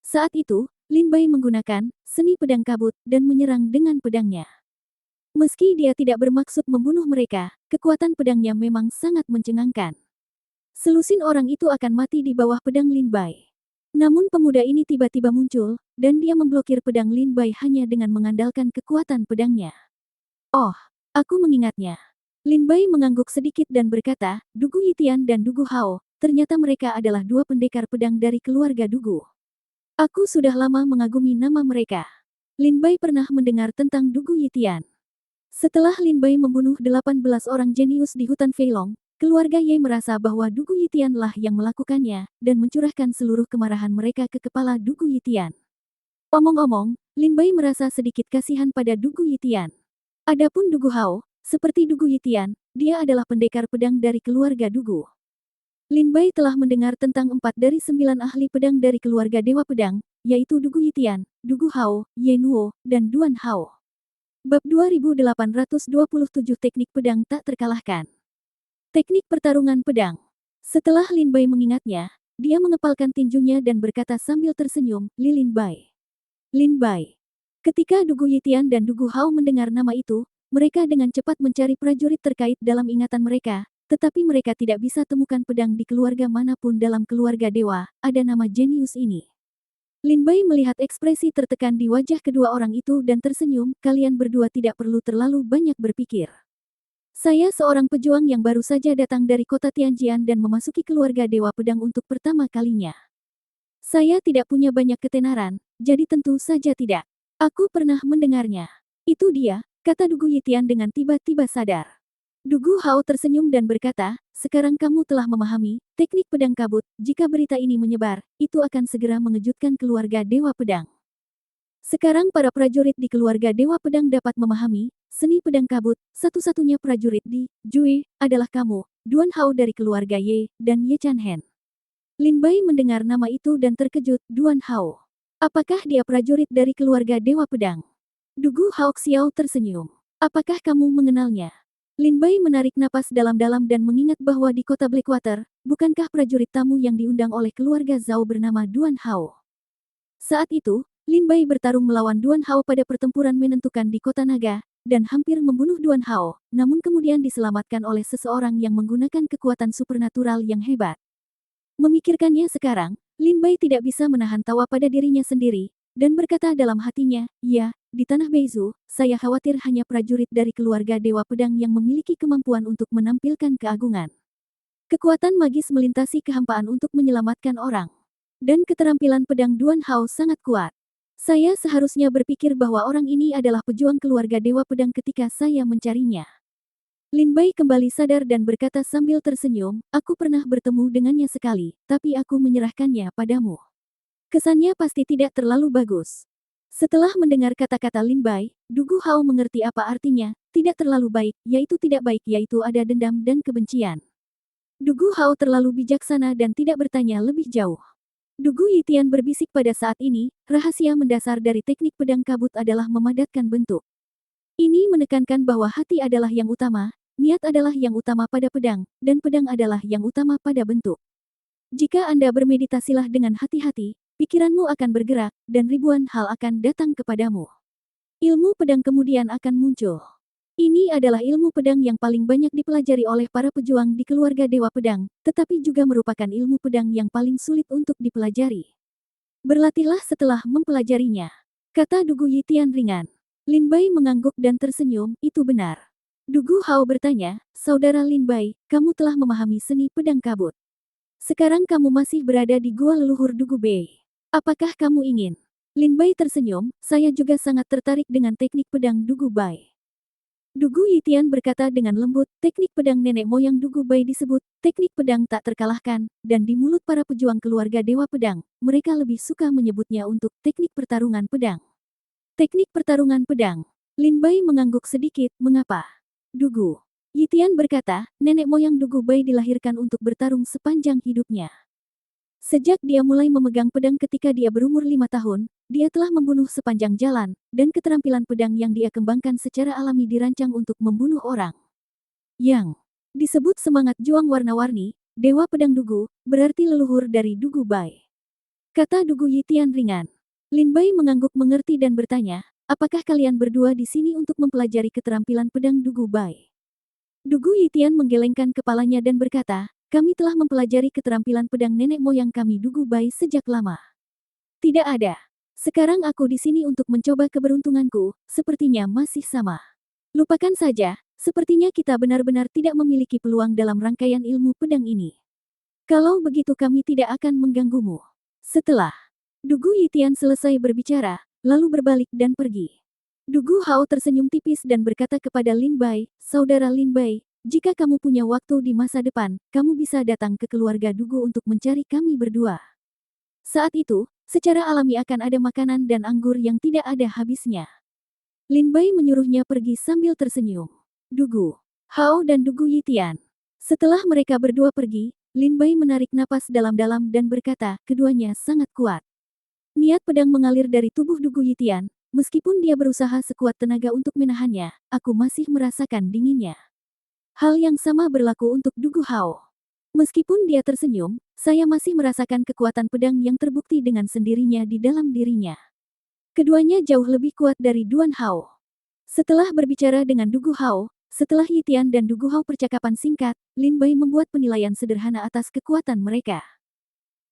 Saat itu, Lin Bai menggunakan seni pedang kabut dan menyerang dengan pedangnya. Meski dia tidak bermaksud membunuh mereka, kekuatan pedangnya memang sangat mencengangkan. Selusin orang itu akan mati di bawah pedang Lin Bai. Namun pemuda ini tiba-tiba muncul, dan dia memblokir pedang Lin Bai hanya dengan mengandalkan kekuatan pedangnya. "Oh, aku mengingatnya." Lin Bai mengangguk sedikit dan berkata, "Dugu Yitian dan Dugu Hao, ternyata mereka adalah dua pendekar pedang dari keluarga Dugu. Aku sudah lama mengagumi nama mereka." Lin Bai pernah mendengar tentang Dugu Yitian. Setelah Lin Bai membunuh 18 orang jenius di hutan Feilong, keluarga Ye merasa bahwa Dugu Yitian lah yang melakukannya, dan mencurahkan seluruh kemarahan mereka ke kepala Dugu Yitian. Omong-omong, Lin Bai merasa sedikit kasihan pada Dugu Yitian. Adapun Dugu Hao, seperti Dugu Yitian, dia adalah pendekar pedang dari keluarga Dugu. Lin Bai telah mendengar tentang 4 dari 9 ahli pedang dari keluarga Dewa Pedang, yaitu Dugu Yitian, Dugu Hao, Ye Nuo, dan Duan Hao. Bab 2827 Teknik Pedang Tak Terkalahkan. Teknik pertarungan pedang. Setelah Lin Bai mengingatnya, dia mengepalkan tinjunya dan berkata sambil tersenyum, "Lin Bai. Lin Bai." Ketika Dugu Yitian dan Dugu Hao mendengar nama itu, mereka dengan cepat mencari prajurit terkait dalam ingatan mereka, tetapi mereka tidak bisa temukan pedang di keluarga manapun dalam keluarga dewa, ada nama jenius ini. Lin Bai melihat ekspresi tertekan di wajah kedua orang itu dan tersenyum, "Kalian berdua tidak perlu terlalu banyak berpikir. Saya seorang pejuang yang baru saja datang dari kota Tianjian dan memasuki keluarga Dewa Pedang untuk pertama kalinya. Saya tidak punya banyak ketenaran, jadi tentu saja tidak. Aku pernah mendengarnya." "Itu dia," kata Dugu Yitian dengan tiba-tiba sadar. Dugu Hao tersenyum dan berkata, "Sekarang kamu telah memahami teknik pedang kabut, jika berita ini menyebar, itu akan segera mengejutkan keluarga Dewa Pedang. Sekarang para prajurit di keluarga Dewa Pedang dapat memahami seni pedang kabut, satu-satunya prajurit di Jue adalah kamu, Duan Hao dari keluarga Ye, dan Ye Chan Hen." Lin Bai mendengar nama itu dan terkejut, "Duan Hao. Apakah dia prajurit dari keluarga Dewa Pedang?" Dugu Hao Xiao tersenyum. "Apakah kamu mengenalnya?" Lin Bai menarik napas dalam-dalam dan mengingat bahwa di kota Blackwater, bukankah prajurit tamu yang diundang oleh keluarga Zhao bernama Duan Hao? Saat itu, Lin Bai bertarung melawan Duan Hao pada pertempuran menentukan di kota Naga, dan hampir membunuh Duan Hao, namun kemudian diselamatkan oleh seseorang yang menggunakan kekuatan supernatural yang hebat. Memikirkannya sekarang, Lin Bai tidak bisa menahan tawa pada dirinya sendiri, dan berkata dalam hatinya, "Ya, di tanah Beizu, saya khawatir hanya prajurit dari keluarga Dewa Pedang yang memiliki kemampuan untuk menampilkan keagungan. Kekuatan magis melintasi kehampaan untuk menyelamatkan orang. Dan keterampilan pedang Duan Hao sangat kuat. Saya seharusnya berpikir bahwa orang ini adalah pejuang keluarga Dewa Pedang ketika saya mencarinya." Lin Bai kembali sadar dan berkata sambil tersenyum, "Aku pernah bertemu dengannya sekali, tapi aku menyerahkannya padamu. Kesannya pasti tidak terlalu bagus." Setelah mendengar kata-kata Lin Bai, Dugu Hao mengerti apa artinya, tidak terlalu baik, yaitu ada dendam dan kebencian. Dugu Hao terlalu bijaksana dan tidak bertanya lebih jauh. Dugu Yitian berbisik pada saat ini, rahasia mendasar dari teknik pedang kabut adalah memadatkan bentuk. Ini menekankan bahwa hati adalah yang utama, niat adalah yang utama pada pedang, dan pedang adalah yang utama pada bentuk. Jika Anda bermeditasilah dengan hati-hati, pikiranmu akan bergerak, dan ribuan hal akan datang kepadamu. Ilmu pedang kemudian akan muncul. Ini adalah ilmu pedang yang paling banyak dipelajari oleh para pejuang di keluarga Dewa Pedang, tetapi juga merupakan ilmu pedang yang paling sulit untuk dipelajari. Berlatihlah setelah mempelajarinya, kata Dugu Yitian ringan. Lin Bai mengangguk dan tersenyum, itu benar. Dugu Hao bertanya, Saudara Lin Bai, kamu telah memahami seni pedang kabut. Sekarang kamu masih berada di gua leluhur Dugu Bei. Apakah kamu ingin? Lin Bai tersenyum, saya juga sangat tertarik dengan teknik pedang Dugu Bai. Dugu Yitian berkata dengan lembut, teknik pedang nenek moyang Dugu Bai disebut, teknik pedang tak terkalahkan, dan di mulut para pejuang keluarga Dewa Pedang, mereka lebih suka menyebutnya untuk teknik pertarungan pedang. Teknik pertarungan pedang. Lin Bai mengangguk sedikit, mengapa? Dugu Yitian berkata, nenek moyang Dugu Bai dilahirkan untuk bertarung sepanjang hidupnya. Sejak dia mulai memegang pedang ketika dia berumur 5 tahun, dia telah membunuh sepanjang jalan, dan keterampilan pedang yang dia kembangkan secara alami dirancang untuk membunuh orang. Yang disebut semangat juang warna-warni, Dewa Pedang Dugu, berarti leluhur dari Dugu Bai. Kata Dugu Yitian ringan. Lin Bai mengangguk mengerti dan bertanya, apakah kalian berdua di sini untuk mempelajari keterampilan pedang Dugu Bai? Dugu Yitian menggelengkan kepalanya dan berkata, kami telah mempelajari keterampilan pedang nenek moyang kami Dugu Bai sejak lama. Tidak ada. Sekarang aku di sini untuk mencoba keberuntunganku, sepertinya masih sama. Lupakan saja, sepertinya kita benar-benar tidak memiliki peluang dalam rangkaian ilmu pedang ini. Kalau begitu kami tidak akan mengganggumu. Setelah Dugu Yitian selesai berbicara, lalu berbalik dan pergi. Dugu Hao tersenyum tipis dan berkata kepada Lin Bai, Saudara Lin Bai, jika kamu punya waktu di masa depan, kamu bisa datang ke keluarga Dugu untuk mencari kami berdua. Saat itu, secara alami akan ada makanan dan anggur yang tidak ada habisnya. Lin Bai menyuruhnya pergi sambil tersenyum. Dugu Hao dan Dugu Yitian. Setelah mereka berdua pergi, Lin Bai menarik napas dalam-dalam dan berkata, keduanya sangat kuat. Niat pedang mengalir dari tubuh Dugu Yitian, meskipun dia berusaha sekuat tenaga untuk menahannya, aku masih merasakan dinginnya. Hal yang sama berlaku untuk Dugu Hao. Meskipun dia tersenyum, saya masih merasakan kekuatan pedang yang terbukti dengan sendirinya di dalam dirinya. Keduanya jauh lebih kuat dari Duan Hao. Setelah berbicara dengan Dugu Hao, setelah Yitian dan Dugu Hao percakapan singkat, Lin Bai membuat penilaian sederhana atas kekuatan mereka.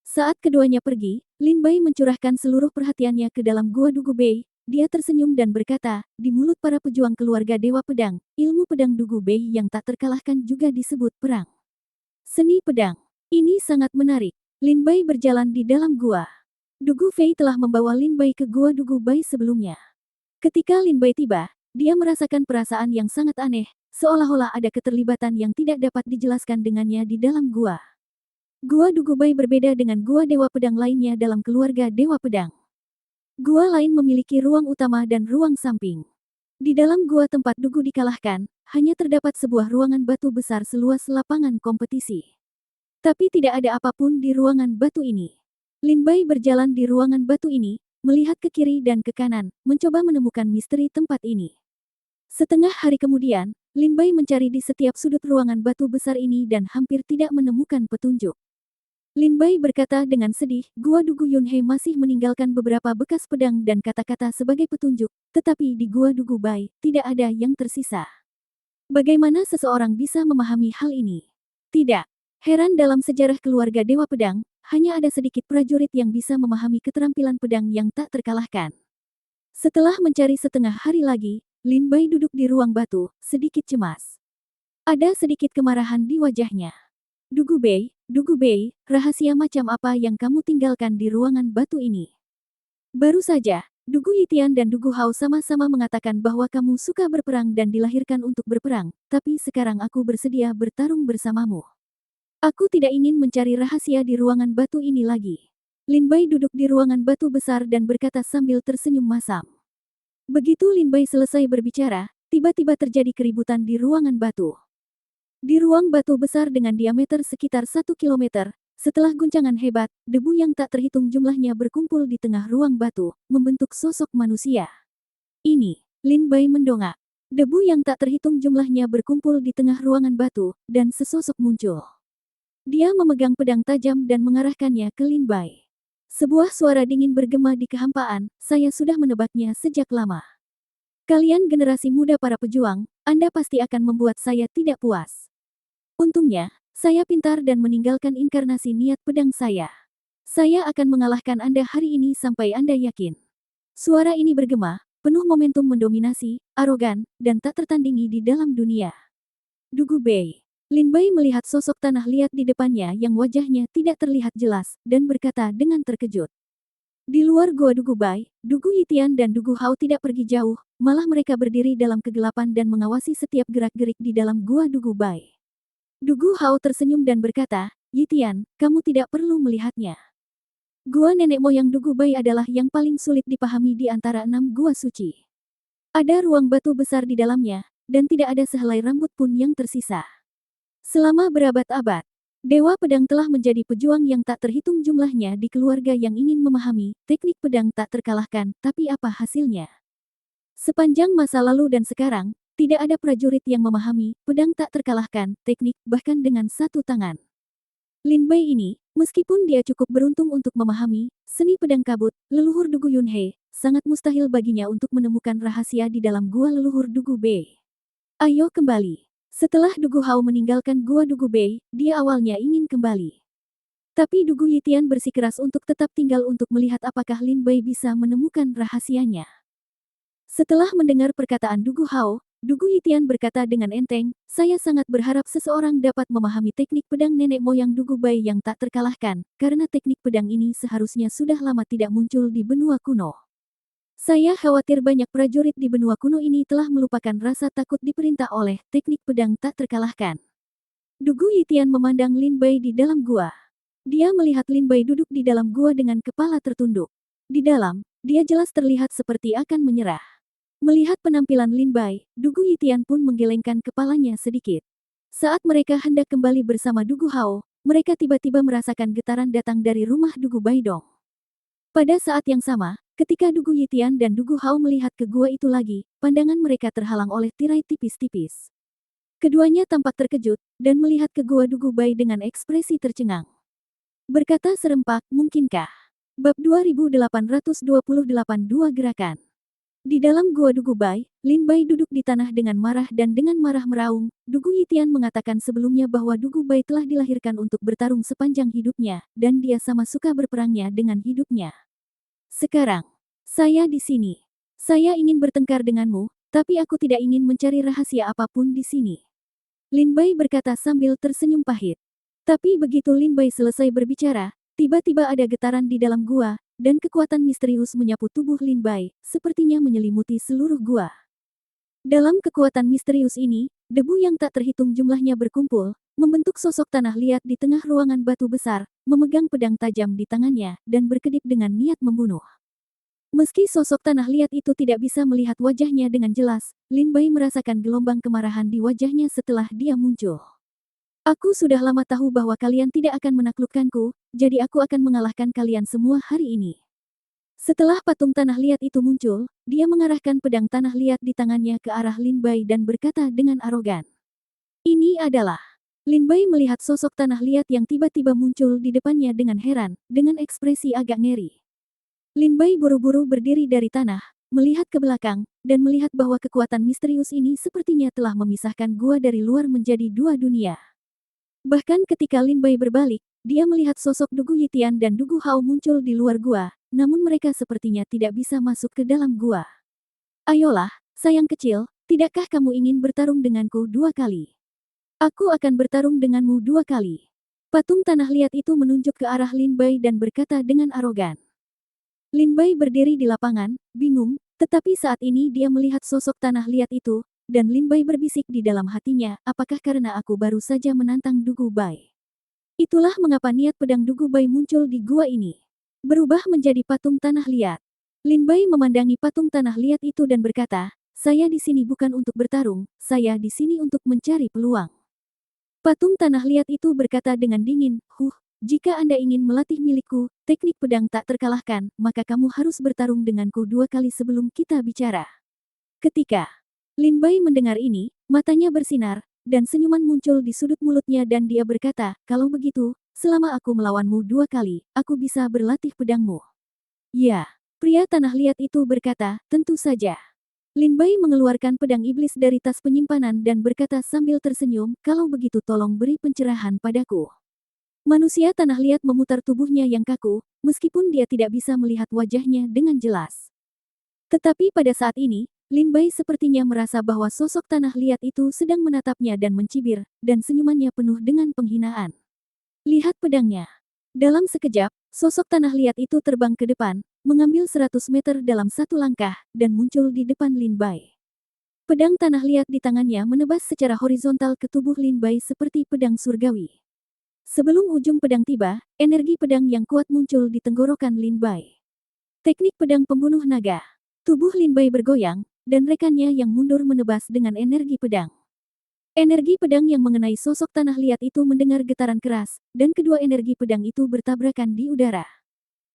Saat keduanya pergi, Lin Bai mencurahkan seluruh perhatiannya ke dalam gua Dugu Bei. Dia tersenyum dan berkata, di mulut para pejuang keluarga Dewa Pedang, ilmu pedang Dugu Bei yang tak terkalahkan juga disebut perang. Seni pedang. Ini sangat menarik. Lin Bai berjalan di dalam gua. Dugu Fei telah membawa Lin Bai ke gua Dugu Bai sebelumnya. Ketika Lin Bai tiba, dia merasakan perasaan yang sangat aneh, seolah-olah ada keterlibatan yang tidak dapat dijelaskan dengannya di dalam gua. Gua Dugu Bai berbeda dengan gua Dewa Pedang lainnya dalam keluarga Dewa Pedang. Gua lain memiliki ruang utama dan ruang samping. Di dalam gua tempat Dugu dikalahkan, hanya terdapat sebuah ruangan batu besar seluas lapangan kompetisi. Tapi tidak ada apapun di ruangan batu ini. Lin Bai berjalan di ruangan batu ini, melihat ke kiri dan ke kanan, mencoba menemukan misteri tempat ini. Setengah hari kemudian, Lin Bai mencari di setiap sudut ruangan batu besar ini dan hampir tidak menemukan petunjuk. Lin Bai berkata dengan sedih, Gua Dugu Yunhei masih meninggalkan beberapa bekas pedang dan kata-kata sebagai petunjuk, tetapi di Gua Dugu Bai, tidak ada yang tersisa. Bagaimana seseorang bisa memahami hal ini? Tidak. Heran dalam sejarah keluarga Dewa Pedang, hanya ada sedikit prajurit yang bisa memahami keterampilan pedang yang tak terkalahkan. Setelah mencari setengah hari lagi, Lin Bai duduk di ruang batu, sedikit cemas. Ada sedikit kemarahan di wajahnya. Dugu Bei, rahasia macam apa yang kamu tinggalkan di ruangan batu ini? Baru saja, Dugu Yitian dan Dugu Hao sama-sama mengatakan bahwa kamu suka berperang dan dilahirkan untuk berperang, tapi sekarang aku bersedia bertarung bersamamu. Aku tidak ingin mencari rahasia di ruangan batu ini lagi. Lin Bai duduk di ruangan batu besar dan berkata sambil tersenyum masam. Begitu Lin Bai selesai berbicara, tiba-tiba terjadi keributan di ruangan batu. Di ruang batu besar dengan diameter sekitar 1 kilometer, Setelah guncangan hebat, debu yang tak terhitung jumlahnya berkumpul di tengah ruang batu, membentuk sosok manusia. Ini, Lin Bai mendongak. Debu yang tak terhitung jumlahnya berkumpul di tengah ruangan batu, dan sesosok muncul. Dia memegang pedang tajam dan mengarahkannya ke Lin Bai. Sebuah suara dingin bergema di kehampaan, saya sudah menebaknya sejak lama. Kalian generasi muda para pejuang, Anda pasti akan membuat saya tidak puas. Untungnya, saya pintar dan meninggalkan inkarnasi niat pedang saya. Saya akan mengalahkan Anda hari ini sampai Anda yakin. Suara ini bergema, penuh momentum mendominasi, arogan, dan tak tertandingi di dalam dunia. Dugu Bei. Lin Bai melihat sosok tanah liat di depannya yang wajahnya tidak terlihat jelas, dan berkata dengan terkejut. Di luar gua Dugu Bai, Dugu Yitian dan Dugu Hao tidak pergi jauh, malah mereka berdiri dalam kegelapan dan mengawasi setiap gerak-gerik di dalam gua Dugu Bai. Dugu Hao tersenyum dan berkata, Yitian, kamu tidak perlu melihatnya. Gua nenek moyang Dugu Bai adalah yang paling sulit dipahami di antara 6 gua suci. Ada ruang batu besar di dalamnya, dan tidak ada sehelai rambut pun yang tersisa. Selama berabad-abad, Dewa Pedang telah menjadi pejuang yang tak terhitung jumlahnya di keluarga yang ingin memahami teknik pedang tak terkalahkan, tapi apa hasilnya? Sepanjang masa lalu dan sekarang, tidak ada prajurit yang memahami pedang tak terkalahkan, teknik, bahkan dengan satu tangan. Lin Bai ini, meskipun dia cukup beruntung untuk memahami seni pedang kabut, leluhur Dugu Yunhe, sangat mustahil baginya untuk menemukan rahasia di dalam gua leluhur Dugu Bei. Ayo kembali. Setelah Dugu Hao meninggalkan gua Dugu Bei, dia awalnya ingin kembali. Tapi Dugu Yitian bersikeras untuk tetap tinggal untuk melihat apakah Lin Bai bisa menemukan rahasianya. Setelah mendengar perkataan Dugu Hao, Dugu Yitian berkata dengan enteng, saya sangat berharap seseorang dapat memahami teknik pedang nenek moyang Dugu Bai yang tak terkalahkan, karena teknik pedang ini seharusnya sudah lama tidak muncul di benua kuno. Saya khawatir banyak prajurit di benua kuno ini telah melupakan rasa takut diperintah oleh teknik pedang tak terkalahkan. Dugu Yitian memandang Lin Bai di dalam gua. Dia melihat Lin Bai duduk di dalam gua dengan kepala tertunduk. Di dalam, dia jelas terlihat seperti akan menyerah. Melihat penampilan Lin Bai, Dugu Yitian pun menggelengkan kepalanya sedikit. Saat mereka hendak kembali bersama Dugu Hao, mereka tiba-tiba merasakan getaran datang dari rumah Dugu Baidong. Pada saat yang sama, ketika Dugu Yitian dan Dugu Hao melihat ke gua itu lagi, pandangan mereka terhalang oleh tirai tipis-tipis. Keduanya tampak terkejut, dan melihat ke gua Dugu Bai dengan ekspresi tercengang. Berkata serempak, mungkinkah? Bab 2828 2 Gerakan. Di dalam gua Dugu Bai, Lin Bai duduk di tanah dengan marah dan dengan marah meraung. Dugu Yitian mengatakan sebelumnya bahwa Dugu Bai telah dilahirkan untuk bertarung sepanjang hidupnya, dan dia sama suka berperangnya dengan hidupnya. Sekarang, saya di sini. Saya ingin bertengkar denganmu, tapi aku tidak ingin mencari rahasia apapun di sini. Lin Bai berkata sambil tersenyum pahit. Tapi begitu Lin Bai selesai berbicara, tiba-tiba ada getaran di dalam gua, dan kekuatan misterius menyapu tubuh Lin Bai, sepertinya menyelimuti seluruh gua. Dalam kekuatan misterius ini, debu yang tak terhitung jumlahnya berkumpul, membentuk sosok tanah liat di tengah ruangan batu besar, memegang pedang tajam di tangannya, dan berkedip dengan niat membunuh. Meski sosok tanah liat itu tidak bisa melihat wajahnya dengan jelas, Lin Bai merasakan gelombang kemarahan di wajahnya setelah dia muncul. Aku sudah lama tahu bahwa kalian tidak akan menaklukkanku, jadi aku akan mengalahkan kalian semua hari ini. Setelah patung tanah liat itu muncul, dia mengarahkan pedang tanah liat di tangannya ke arah Lin Bai dan berkata dengan arogan. Ini adalah. Lin Bai melihat sosok tanah liat yang tiba-tiba muncul di depannya dengan heran, dengan ekspresi agak ngeri. Lin Bai buru-buru berdiri dari tanah, melihat ke belakang, dan melihat bahwa kekuatan misterius ini sepertinya telah memisahkan gua dari luar menjadi dua dunia. Bahkan ketika Lin Bai berbalik, dia melihat sosok Dugu Yitian dan Dugu Hao muncul di luar gua, namun mereka sepertinya tidak bisa masuk ke dalam gua. Ayolah, sayang kecil, tidakkah kamu ingin bertarung denganku 2 kali? Aku akan bertarung denganmu 2 kali. Patung tanah liat itu menunjuk ke arah Lin Bai dan berkata dengan arogan. Lin Bai berdiri di lapangan, bingung, tetapi saat ini dia melihat sosok tanah liat itu, dan Lin Bai berbisik di dalam hatinya, apakah karena aku baru saja menantang Dugu Bai? Itulah mengapa niat pedang Dugu Bai muncul di gua ini. Berubah menjadi patung tanah liat. Lin Bai memandangi patung tanah liat itu dan berkata, saya di sini bukan untuk bertarung, saya di sini untuk mencari peluang. Patung tanah liat itu berkata dengan dingin, Jika Anda ingin melatih milikku, teknik pedang tak terkalahkan, maka kamu harus bertarung denganku 2 kali sebelum kita bicara. Ketika Lin Bai mendengar ini, matanya bersinar, dan senyuman muncul di sudut mulutnya dan dia berkata, kalau begitu, selama aku melawanmu 2 kali, aku bisa berlatih pedangmu. Ya, pria tanah liat itu berkata, tentu saja. Lin Bai mengeluarkan pedang iblis dari tas penyimpanan dan berkata sambil tersenyum, kalau begitu tolong beri pencerahan padaku. Manusia tanah liat memutar tubuhnya yang kaku, meskipun dia tidak bisa melihat wajahnya dengan jelas. Tetapi pada saat ini, Lin Bai sepertinya merasa bahwa sosok tanah liat itu sedang menatapnya dan mencibir, dan senyumannya penuh dengan penghinaan. Lihat pedangnya. Dalam sekejap, sosok tanah liat itu terbang ke depan, mengambil 100 meter dalam satu langkah, dan muncul di depan Lin Bai. Pedang tanah liat di tangannya menebas secara horizontal ke tubuh Lin Bai seperti pedang surgawi. Sebelum ujung pedang tiba, energi pedang yang kuat muncul di tenggorokan Lin Bai. Teknik pedang pembunuh naga. Tubuh Lin Bai bergoyang, dan rekannya yang mundur menebas dengan energi pedang. Energi pedang yang mengenai sosok tanah liat itu mendengar getaran keras, dan kedua energi pedang itu bertabrakan di udara.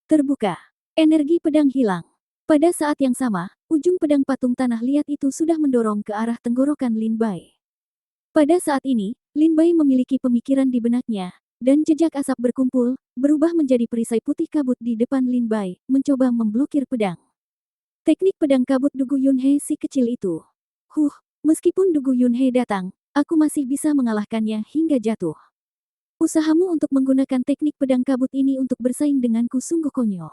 Terbuka. Energi pedang hilang. Pada saat yang sama, ujung pedang patung tanah liat itu sudah mendorong ke arah tenggorokan Lin Bai. Pada saat ini, Lin Bai memiliki pemikiran di benaknya, dan jejak asap berkumpul, berubah menjadi perisai putih kabut di depan Lin Bai, mencoba memblokir pedang. Teknik pedang kabut Dugu Yunhe si kecil itu. Meskipun Dugu Yunhe datang, aku masih bisa mengalahkannya hingga jatuh. Usahamu untuk menggunakan teknik pedang kabut ini untuk bersaing denganku sungguh konyol.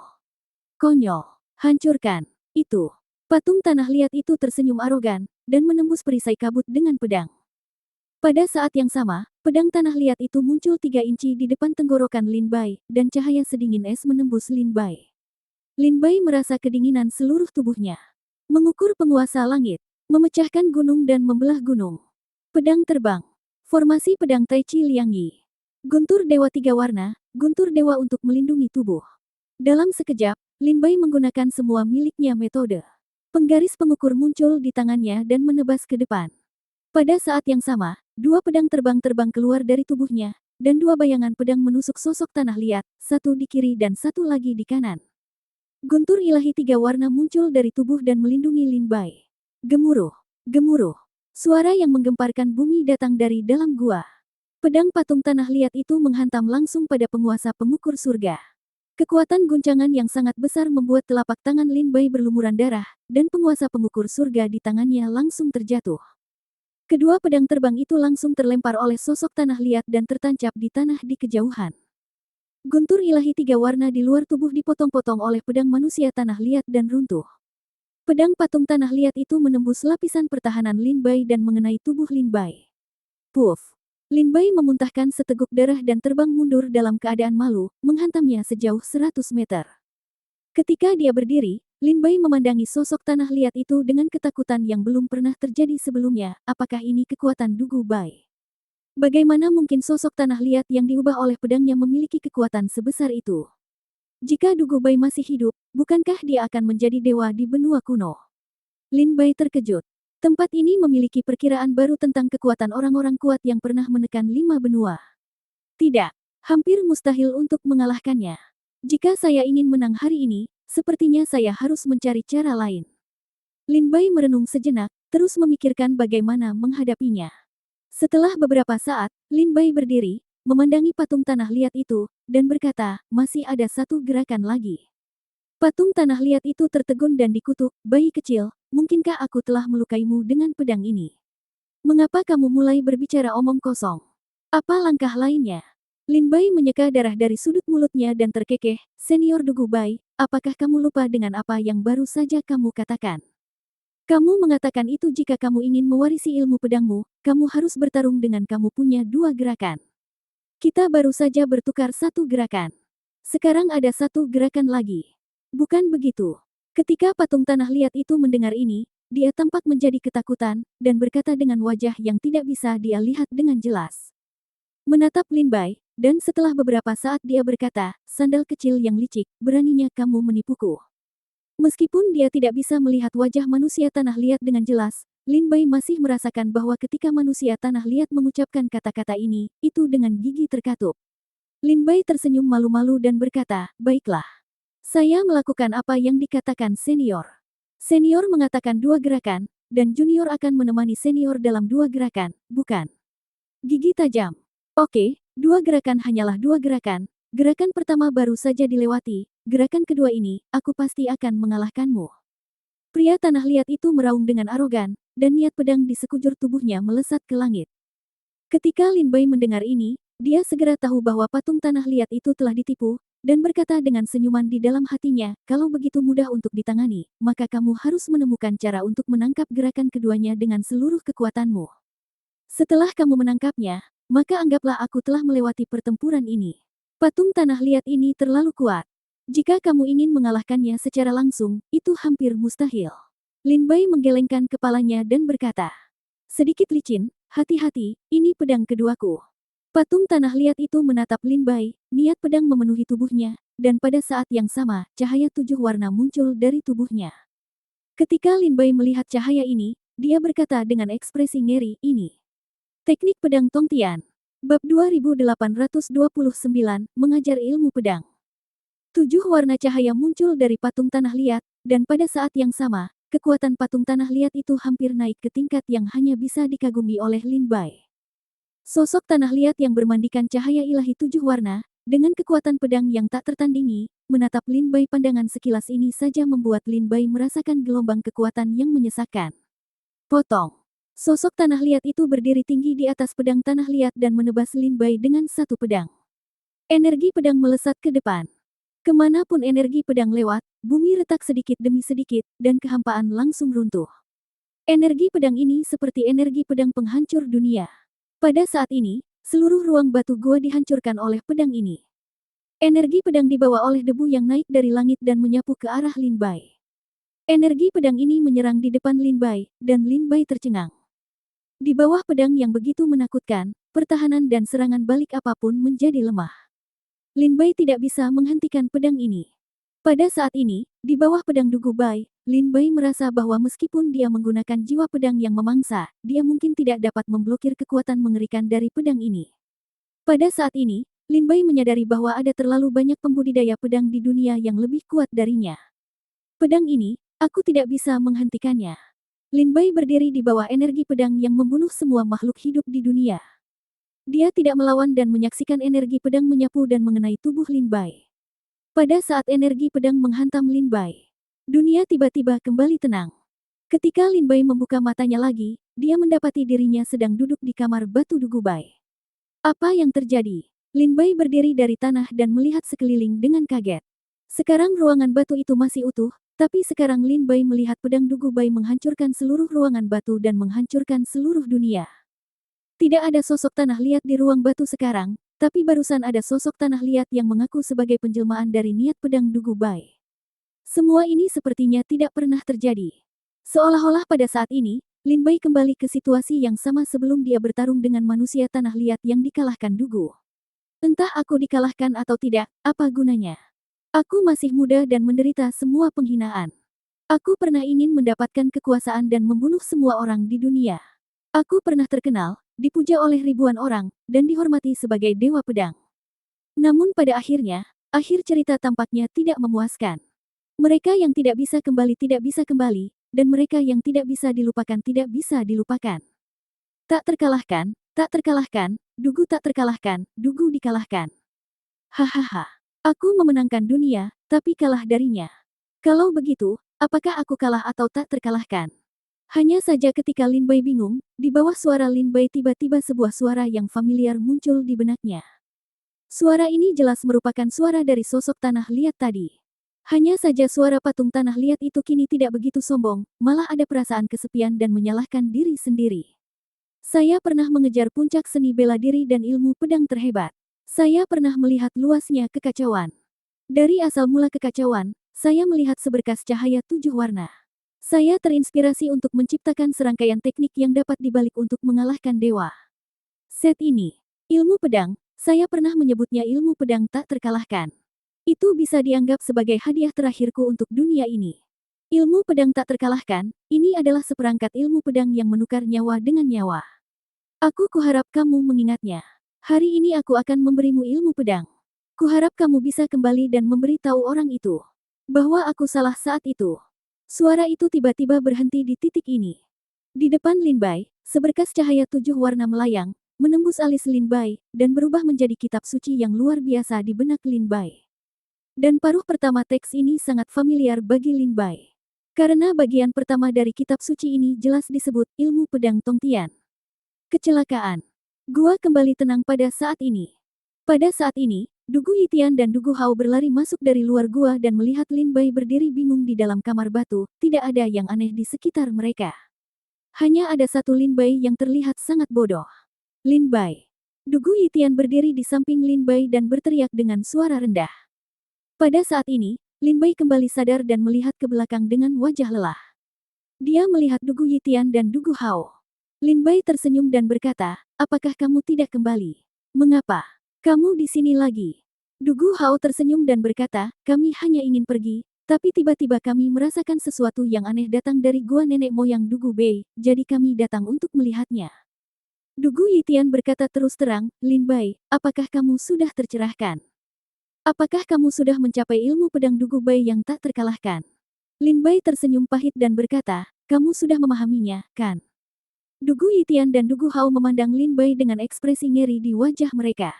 Konyol. Hancurkan. Itu. Patung tanah liat itu tersenyum arogan, dan menembus perisai kabut dengan pedang. Pada saat yang sama, pedang tanah liat itu muncul 3 inci di depan tenggorokan Lin Bai, dan cahaya sedingin es menembus Lin Bai. Lin Bai merasa kedinginan seluruh tubuhnya. Mengukur penguasa langit, memecahkan gunung dan membelah gunung. Pedang terbang. Formasi pedang Tai Chi Liang Yi. Guntur dewa 3 warna, guntur dewa untuk melindungi tubuh. Dalam sekejap, Lin Bai menggunakan semua miliknya metode. Penggaris pengukur muncul di tangannya dan menebas ke depan. Pada saat yang sama, 2 pedang terbang keluar dari tubuhnya, dan 2 bayangan pedang menusuk sosok tanah liat, satu di kiri dan satu lagi di kanan. Guntur ilahi 3 warna muncul dari tubuh dan melindungi Lin Bai. Gemuruh. Gemuruh. Suara yang menggemparkan bumi datang dari dalam gua. Pedang patung tanah liat itu menghantam langsung pada penguasa pengukur surga. Kekuatan guncangan yang sangat besar membuat telapak tangan Lin Bai berlumuran darah, dan penguasa pengukur surga di tangannya langsung terjatuh. Kedua pedang terbang itu langsung terlempar oleh sosok tanah liat dan tertancap di tanah di kejauhan. Guntur ilahi 3 warna di luar tubuh dipotong-potong oleh pedang manusia tanah liat dan runtuh. Pedang patung tanah liat itu menembus lapisan pertahanan Lin Bai dan mengenai tubuh Lin Bai. Puff! Lin Bai memuntahkan seteguk darah dan terbang mundur dalam keadaan malu, menghantamnya sejauh 100 meter. Ketika dia berdiri, Lin Bai memandangi sosok tanah liat itu dengan ketakutan yang belum pernah terjadi sebelumnya. Apakah ini kekuatan Dugu Bai? Bagaimana mungkin sosok tanah liat yang diubah oleh pedangnya memiliki kekuatan sebesar itu? Jika Dugu Bai masih hidup, bukankah dia akan menjadi dewa di benua kuno? Lin Bai terkejut. Tempat ini memiliki perkiraan baru tentang kekuatan orang-orang kuat yang pernah menekan 5 benua. Tidak, hampir mustahil untuk mengalahkannya. Jika saya ingin menang hari ini, sepertinya saya harus mencari cara lain. Lin Bai merenung sejenak, terus memikirkan bagaimana menghadapinya. Setelah beberapa saat, Lin Bai berdiri, memandangi patung tanah liat itu, dan berkata, masih ada satu gerakan lagi. Patung tanah liat itu tertegun dan dikutuk, bayi kecil, mungkinkah aku telah melukaimu dengan pedang ini? Mengapa kamu mulai berbicara omong kosong? Apa langkah lainnya? Lin Bai menyeka darah dari sudut mulutnya dan terkekeh, Senior Dugu Bai, apakah kamu lupa dengan apa yang baru saja kamu katakan? Kamu mengatakan itu jika kamu ingin mewarisi ilmu pedangmu, kamu harus bertarung dengan kamu punya 2 gerakan. Kita baru saja bertukar 1 gerakan. Sekarang ada 1 gerakan lagi. Bukan begitu. Ketika patung tanah liat itu mendengar ini, dia tampak menjadi ketakutan, dan berkata dengan wajah yang tidak bisa dia lihat dengan jelas. Menatap Lin Bai, dan setelah beberapa saat dia berkata, sandal kecil yang licik, beraninya kamu menipuku. Meskipun dia tidak bisa melihat wajah manusia tanah liat dengan jelas, Lin Bai masih merasakan bahwa ketika manusia tanah liat mengucapkan kata-kata ini, itu dengan gigi terkatup. Lin Bai tersenyum malu-malu dan berkata, baiklah. Saya melakukan apa yang dikatakan senior. Senior mengatakan 2 gerakan, dan junior akan menemani senior dalam 2 gerakan, bukan? Gigi tajam. Oke, 2 gerakan hanyalah 2 gerakan. Gerakan pertama baru saja dilewati, gerakan kedua ini, aku pasti akan mengalahkanmu. Pria tanah liat itu meraung dengan arogan, dan niat pedang di sekujur tubuhnya melesat ke langit. Ketika Lin Bai mendengar ini, dia segera tahu bahwa patung tanah liat itu telah ditipu, dan berkata dengan senyuman di dalam hatinya, kalau begitu mudah untuk ditangani, maka kamu harus menemukan cara untuk menangkap gerakan keduanya dengan seluruh kekuatanmu. Setelah kamu menangkapnya, maka anggaplah aku telah melewati pertempuran ini. Patung tanah liat ini terlalu kuat. Jika kamu ingin mengalahkannya secara langsung, itu hampir mustahil. Lin Bai menggelengkan kepalanya dan berkata, sedikit licin, hati-hati, ini pedang keduaku. Patung tanah liat itu menatap Lin Bai, niat pedang memenuhi tubuhnya, dan pada saat yang sama, cahaya 7 warna muncul dari tubuhnya. Ketika Lin Bai melihat cahaya ini, dia berkata dengan ekspresi ngeri, ini. Teknik pedang Tongtian. Bab 2829, mengajar ilmu pedang. 7 warna cahaya muncul dari patung tanah liat, dan pada saat yang sama, kekuatan patung tanah liat itu hampir naik ke tingkat yang hanya bisa dikagumi oleh Lin Bai. Sosok tanah liat yang bermandikan cahaya ilahi 7 warna, dengan kekuatan pedang yang tak tertandingi, menatap Lin Bai. Pandangan sekilas ini saja membuat Lin Bai merasakan gelombang kekuatan yang menyesakkan. Potong. Sosok tanah liat itu berdiri tinggi di atas pedang tanah liat dan menebas Lin Bai dengan satu pedang. Energi pedang melesat ke depan. Kemanapun energi pedang lewat, bumi retak sedikit demi sedikit, dan kehampaan langsung runtuh. Energi pedang ini seperti energi pedang penghancur dunia. Pada saat ini, seluruh ruang batu gua dihancurkan oleh pedang ini. Energi pedang dibawa oleh debu yang naik dari langit dan menyapu ke arah Lin Bai. Energi pedang ini menyerang di depan Lin Bai, dan Lin Bai tercengang. Di bawah pedang yang begitu menakutkan, pertahanan dan serangan balik apapun menjadi lemah. Lin Bai tidak bisa menghentikan pedang ini. Pada saat ini, di bawah pedang Dugu Bai, Lin Bai merasa bahwa meskipun dia menggunakan jiwa pedang yang memangsa, dia mungkin tidak dapat memblokir kekuatan mengerikan dari pedang ini. Pada saat ini, Lin Bai menyadari bahwa ada terlalu banyak pembudidaya pedang di dunia yang lebih kuat darinya. Pedang ini, aku tidak bisa menghentikannya. Lin Bai berdiri di bawah energi pedang yang membunuh semua makhluk hidup di dunia. Dia tidak melawan dan menyaksikan energi pedang menyapu dan mengenai tubuh Lin Bai. Pada saat energi pedang menghantam Lin Bai, dunia tiba-tiba kembali tenang. Ketika Lin Bai membuka matanya lagi, dia mendapati dirinya sedang duduk di kamar batu Dugu Bai. Apa yang terjadi? Lin Bai berdiri dari tanah dan melihat sekeliling dengan kaget. Sekarang ruangan batu itu masih utuh, tapi sekarang Lin Bai melihat pedang Dugu Bai menghancurkan seluruh ruangan batu dan menghancurkan seluruh dunia. Tidak ada sosok tanah liat di ruang batu sekarang, tapi barusan ada sosok tanah liat yang mengaku sebagai penjelmaan dari niat pedang Dugu Bai. Semua ini sepertinya tidak pernah terjadi. Seolah-olah pada saat ini, Lin Bai kembali ke situasi yang sama sebelum dia bertarung dengan manusia tanah liat yang dikalahkan Dugu. Entah aku dikalahkan atau tidak, apa gunanya? Aku masih muda dan menderita semua penghinaan. Aku pernah ingin mendapatkan kekuasaan dan membunuh semua orang di dunia. Aku pernah terkenal, dipuja oleh ribuan orang, dan dihormati sebagai dewa pedang. Namun pada akhirnya, akhir cerita tampaknya tidak memuaskan. Mereka yang tidak bisa kembali, dan mereka yang tidak bisa dilupakan. Tak terkalahkan, Dugu tak terkalahkan, Dugu dikalahkan. Hahaha. Aku memenangkan dunia, tapi kalah darinya. Kalau begitu, apakah aku kalah atau tak terkalahkan? Hanya saja ketika Lin Bai bingung, di bawah suara Lin Bai tiba-tiba sebuah suara yang familiar muncul di benaknya. Suara ini jelas merupakan suara dari sosok tanah liat tadi. Hanya saja suara patung tanah liat itu kini tidak begitu sombong, malah ada perasaan kesepian dan menyalahkan diri sendiri. Saya pernah mengejar puncak seni bela diri dan ilmu pedang terhebat. Saya pernah melihat luasnya kekacauan. Dari asal mula kekacauan, saya melihat seberkas cahaya 7 warna. Saya terinspirasi untuk menciptakan serangkaian teknik yang dapat dibalik untuk mengalahkan dewa. Set ini, ilmu pedang, saya pernah menyebutnya ilmu pedang tak terkalahkan. Itu bisa dianggap sebagai hadiah terakhirku untuk dunia ini. Ilmu pedang tak terkalahkan, ini adalah seperangkat ilmu pedang yang menukar nyawa dengan nyawa. Aku kuharap kamu mengingatnya. Hari ini aku akan memberimu ilmu pedang. Kuharap kamu bisa kembali dan memberitahu orang itu bahwa aku salah saat itu. Suara itu tiba-tiba berhenti di titik ini. Di depan Lin Bai, seberkas cahaya 7 warna melayang, menembus alis Lin Bai, dan berubah menjadi kitab suci yang luar biasa di benak Lin Bai. Dan paruh pertama teks ini sangat familiar bagi Lin Bai. Karena bagian pertama dari kitab suci ini jelas disebut ilmu pedang Tongtian. Kecelakaan. Gua kembali tenang pada saat ini. Pada saat ini, Dugu Yitian dan Dugu Hao berlari masuk dari luar gua dan melihat Lin Bai berdiri bingung di dalam kamar batu, tidak ada yang aneh di sekitar mereka. Hanya ada satu Lin Bai yang terlihat sangat bodoh. Lin Bai. Dugu Yitian berdiri di samping Lin Bai dan berteriak dengan suara rendah. Pada saat ini, Lin Bai kembali sadar dan melihat ke belakang dengan wajah lelah. Dia melihat Dugu Yitian dan Dugu Hao. Lin Bai tersenyum dan berkata, apakah kamu tidak kembali? Mengapa? Kamu di sini lagi? Dugu Hao tersenyum dan berkata, kami hanya ingin pergi, tapi tiba-tiba kami merasakan sesuatu yang aneh datang dari gua nenek moyang Dugu Bei, jadi kami datang untuk melihatnya. Dugu Yitian berkata terus terang, Lin Bai, apakah kamu sudah tercerahkan? Apakah kamu sudah mencapai ilmu pedang Dugu Bai yang tak terkalahkan? Lin Bai tersenyum pahit dan berkata, kamu sudah memahaminya, kan? Dugu Yitian dan Dugu Hao memandang Lin Bai dengan ekspresi ngeri di wajah mereka.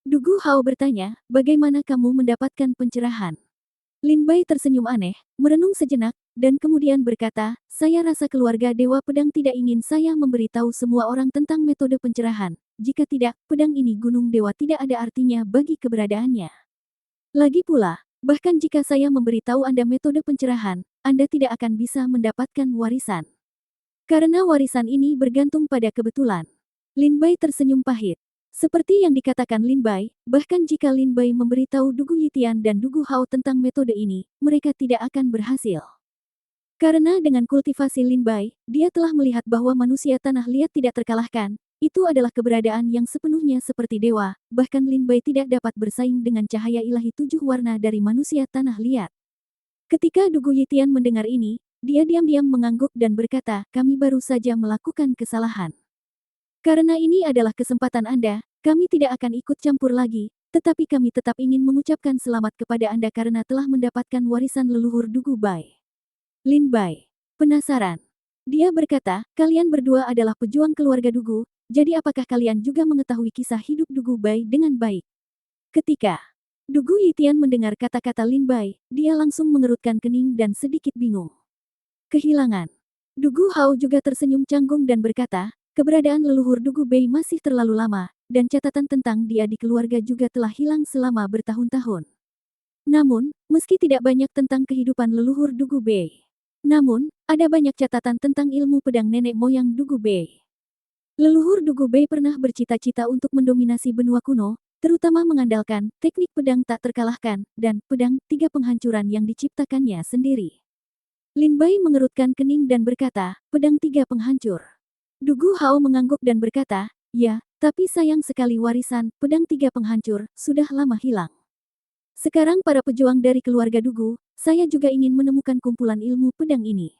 Dugu Hao bertanya, bagaimana kamu mendapatkan pencerahan? Lin Bai tersenyum aneh, merenung sejenak, dan kemudian berkata, saya rasa keluarga Dewa Pedang tidak ingin saya memberitahu semua orang tentang metode pencerahan. Jika tidak, pedang ini Gunung Dewa tidak ada artinya bagi keberadaannya. Lagi pula, bahkan jika saya memberitahu Anda metode pencerahan, Anda tidak akan bisa mendapatkan warisan. Karena warisan ini bergantung pada kebetulan. Lin Bai tersenyum pahit. Seperti yang dikatakan Lin Bai, bahkan jika Lin Bai memberitahu Dugu Yitian dan Dugu Hao tentang metode ini, mereka tidak akan berhasil. Karena dengan kultivasi Lin Bai, dia telah melihat bahwa manusia tanah liat tidak terkalahkan. Itu adalah keberadaan yang sepenuhnya seperti dewa, bahkan Lin Bai tidak dapat bersaing dengan cahaya ilahi 7 warna dari manusia tanah liat. Ketika Dugu Yitian mendengar ini, dia diam-diam mengangguk dan berkata, kami baru saja melakukan kesalahan. Karena ini adalah kesempatan Anda, kami tidak akan ikut campur lagi, tetapi kami tetap ingin mengucapkan selamat kepada Anda karena telah mendapatkan warisan leluhur Dugu Bai. Lin Bai. Penasaran. Dia berkata, kalian berdua adalah pejuang keluarga Dugu, jadi apakah kalian juga mengetahui kisah hidup Dugu Bai dengan baik? Ketika Dugu Yitian mendengar kata-kata Lin Bai, dia langsung mengerutkan kening dan sedikit bingung. Kehilangan. Dugu Hao juga tersenyum canggung dan berkata, keberadaan leluhur Dugu Bai masih terlalu lama, dan catatan tentang dia di keluarga juga telah hilang selama bertahun-tahun. Namun, meski tidak banyak tentang kehidupan leluhur Dugu Bai, namun, ada banyak catatan tentang ilmu pedang nenek moyang Dugu Bai. Leluhur Dugu Bai pernah bercita-cita untuk mendominasi benua kuno, terutama mengandalkan teknik pedang tak terkalahkan, dan pedang 3 penghancuran yang diciptakannya sendiri. Lin Bai mengerutkan kening dan berkata, pedang 3 penghancur. Dugu Hao mengangguk dan berkata, ya, tapi sayang sekali warisan, pedang 3 penghancur, sudah lama hilang. Sekarang para pejuang dari keluarga Dugu, saya juga ingin menemukan kumpulan ilmu pedang ini.